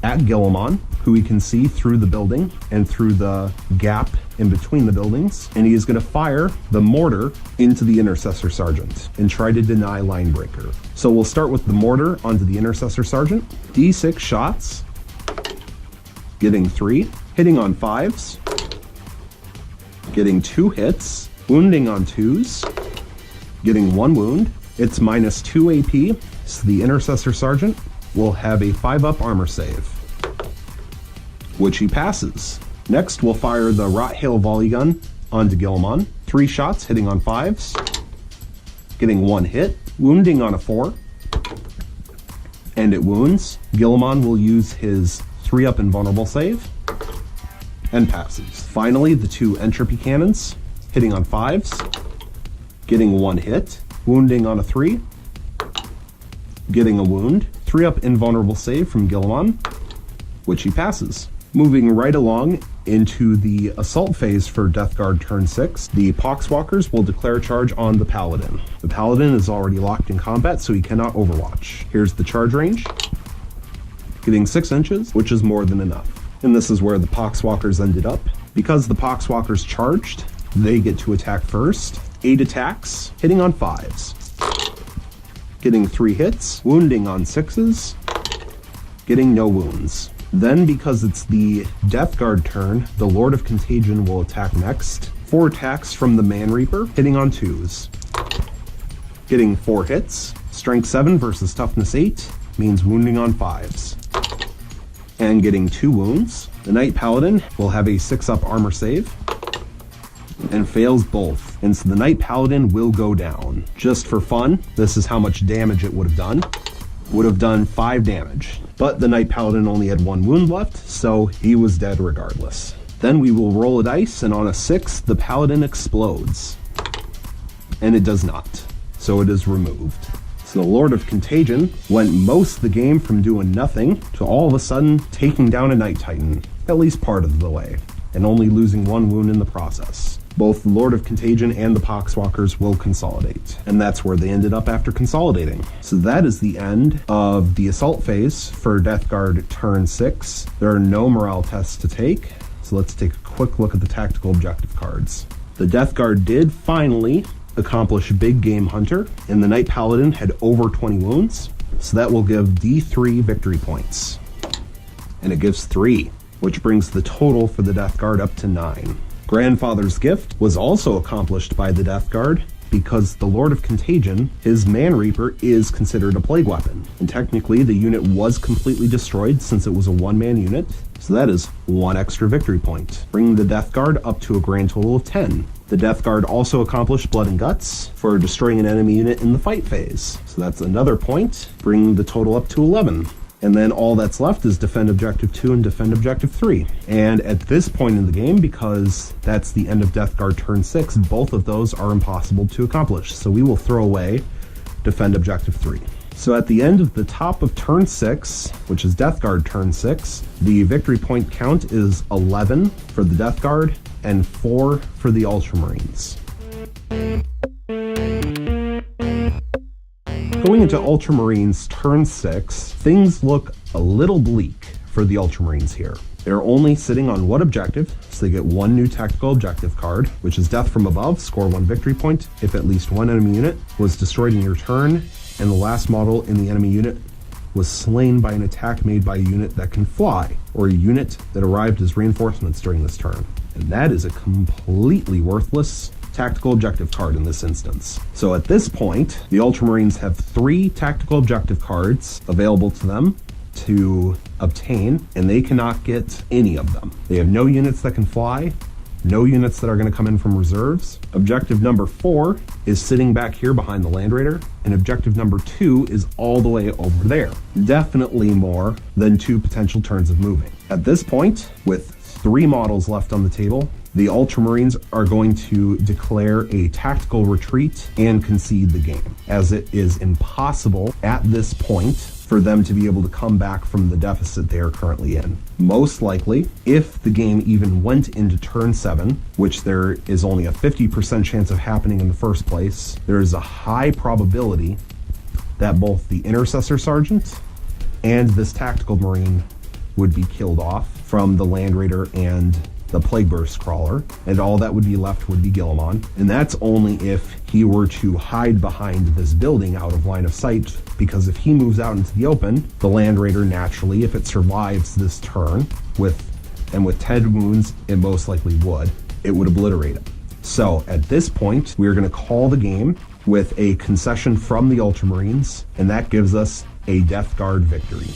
A: at Guilliman, who we can see through the building and through the gap in between the buildings. And he is going to fire the mortar into the Intercessor Sergeant and try to deny Linebreaker. So we'll start with the mortar onto the Intercessor Sergeant. D6 shots, getting 3, hitting on 5s, getting 2 hits, wounding on 2s, getting 1 wound. It's minus 2 AP, so the Intercessor Sergeant will have a 5-up armor save, which he passes. Next, we'll fire the Rot Hail Volley Gun onto Guilliman. 3 shots, hitting on 5s, getting 1 hit, wounding on a 4, and it wounds. Guilliman will use his 3-up invulnerable save, and passes. Finally, the 2 Entropy Cannons, hitting on 5s, getting 1 hit, wounding on a 3, getting a wound. 3-up invulnerable save from Guilliman, which he passes. Moving right along into the assault phase for Death Guard turn 6, the Poxwalkers will declare charge on the Paladin. The Paladin is already locked in combat, so he cannot overwatch. Here's the charge range, getting 6 inches, which is more than enough. And this is where the Poxwalkers ended up. Because the Poxwalkers charged, they get to attack first. 8 attacks, hitting on 5s, getting 3 hits, wounding on 6s, getting no wounds. Then, because it's the Death Guard turn, the Lord of Contagion will attack next. 4 attacks from the Man Reaper, hitting on 2s, getting 4 hits. Strength 7 versus Toughness 8 means wounding on 5s, and getting 2 wounds. The Knight Paladin will have a 6-up armor save, and fails both, and so the Knight Paladin will go down. Just for fun, this is how much damage it would have done. Would have done 5 damage, but the Knight Paladin only had 1 wound left, so he was dead regardless. Then we will roll a dice, and on a 6, the Paladin explodes. And it does not, so it is removed. So the Lord of Contagion went most of the game from doing nothing to all of a sudden taking down a Night Titan, at least part of the way, and only losing 1 wound in the process. Both the Lord of Contagion and the Poxwalkers will consolidate, and that's where they ended up after consolidating. So that is the end of the assault phase for Death Guard turn 6. There are no morale tests to take, so let's take a quick look at the tactical objective cards. The Death Guard did finally accomplish Big Game Hunter, and the Knight Paladin had over 20 wounds, so that will give D3 victory points. And it gives 3, which brings the total for the Death Guard up to 9. Grandfather's Gift was also accomplished by the Death Guard because the Lord of Contagion, his Man Reaper, is considered a plague weapon. And technically, the unit was completely destroyed since it was a 1-man unit, so that is 1 extra victory point, bringing the Death Guard up to a grand total of 10. The Death Guard also accomplished Blood and Guts for destroying an enemy unit in the fight phase, so that's another point, bringing the total up to 11. And then all that's left is Defend Objective 2 and Defend Objective 3. And at this point in the game, because that's the end of Death Guard turn 6, both of those are impossible to accomplish. So we will throw away Defend Objective 3. So at the end of the top of turn 6, which is Death Guard turn 6, the victory point count is 11 for the Death Guard and 4 for the Ultramarines. Going into Ultramarines turn 6, things look a little bleak for the Ultramarines here. They're only sitting on 1 objective, so they get 1 new tactical objective card, which is Death from Above, score 1 victory point if at least 1 enemy unit was destroyed in your turn, and the last model in the enemy unit was slain by an attack made by a unit that can fly, or a unit that arrived as reinforcements during this turn. And that is a completely worthless tactical objective card in this instance. So at this point, the Ultramarines have 3 tactical objective cards available to them to obtain, and they cannot get any of them. They have no units that can fly, no units that are going to come in from reserves. Objective number 4 is sitting back here behind the Land Raider, and objective number 2 is all the way over there. Definitely more than 2 potential turns of moving. At this point, with 3 models left on the table, The Ultramarines are going to declare a tactical retreat and concede the game, as it is impossible at this point for them to be able to come back from the deficit they are currently in. Most likely, if the game even went into turn 7, which there is only a 50% chance of happening in the first place, there is a high probability that both the Intercessor Sergeant and this Tactical Marine would be killed off from the Land Raider and the Plague Burst Crawler, and all that would be left would be Guilliman. And that's only if he were to hide behind this building out of line of sight, because if he moves out into the open, the Land Raider naturally, if it survives this turn, with 10 wounds, it most likely would obliterate him. So at this point, we're going to call the game with a concession from the Ultramarines, and that gives us a Death Guard victory.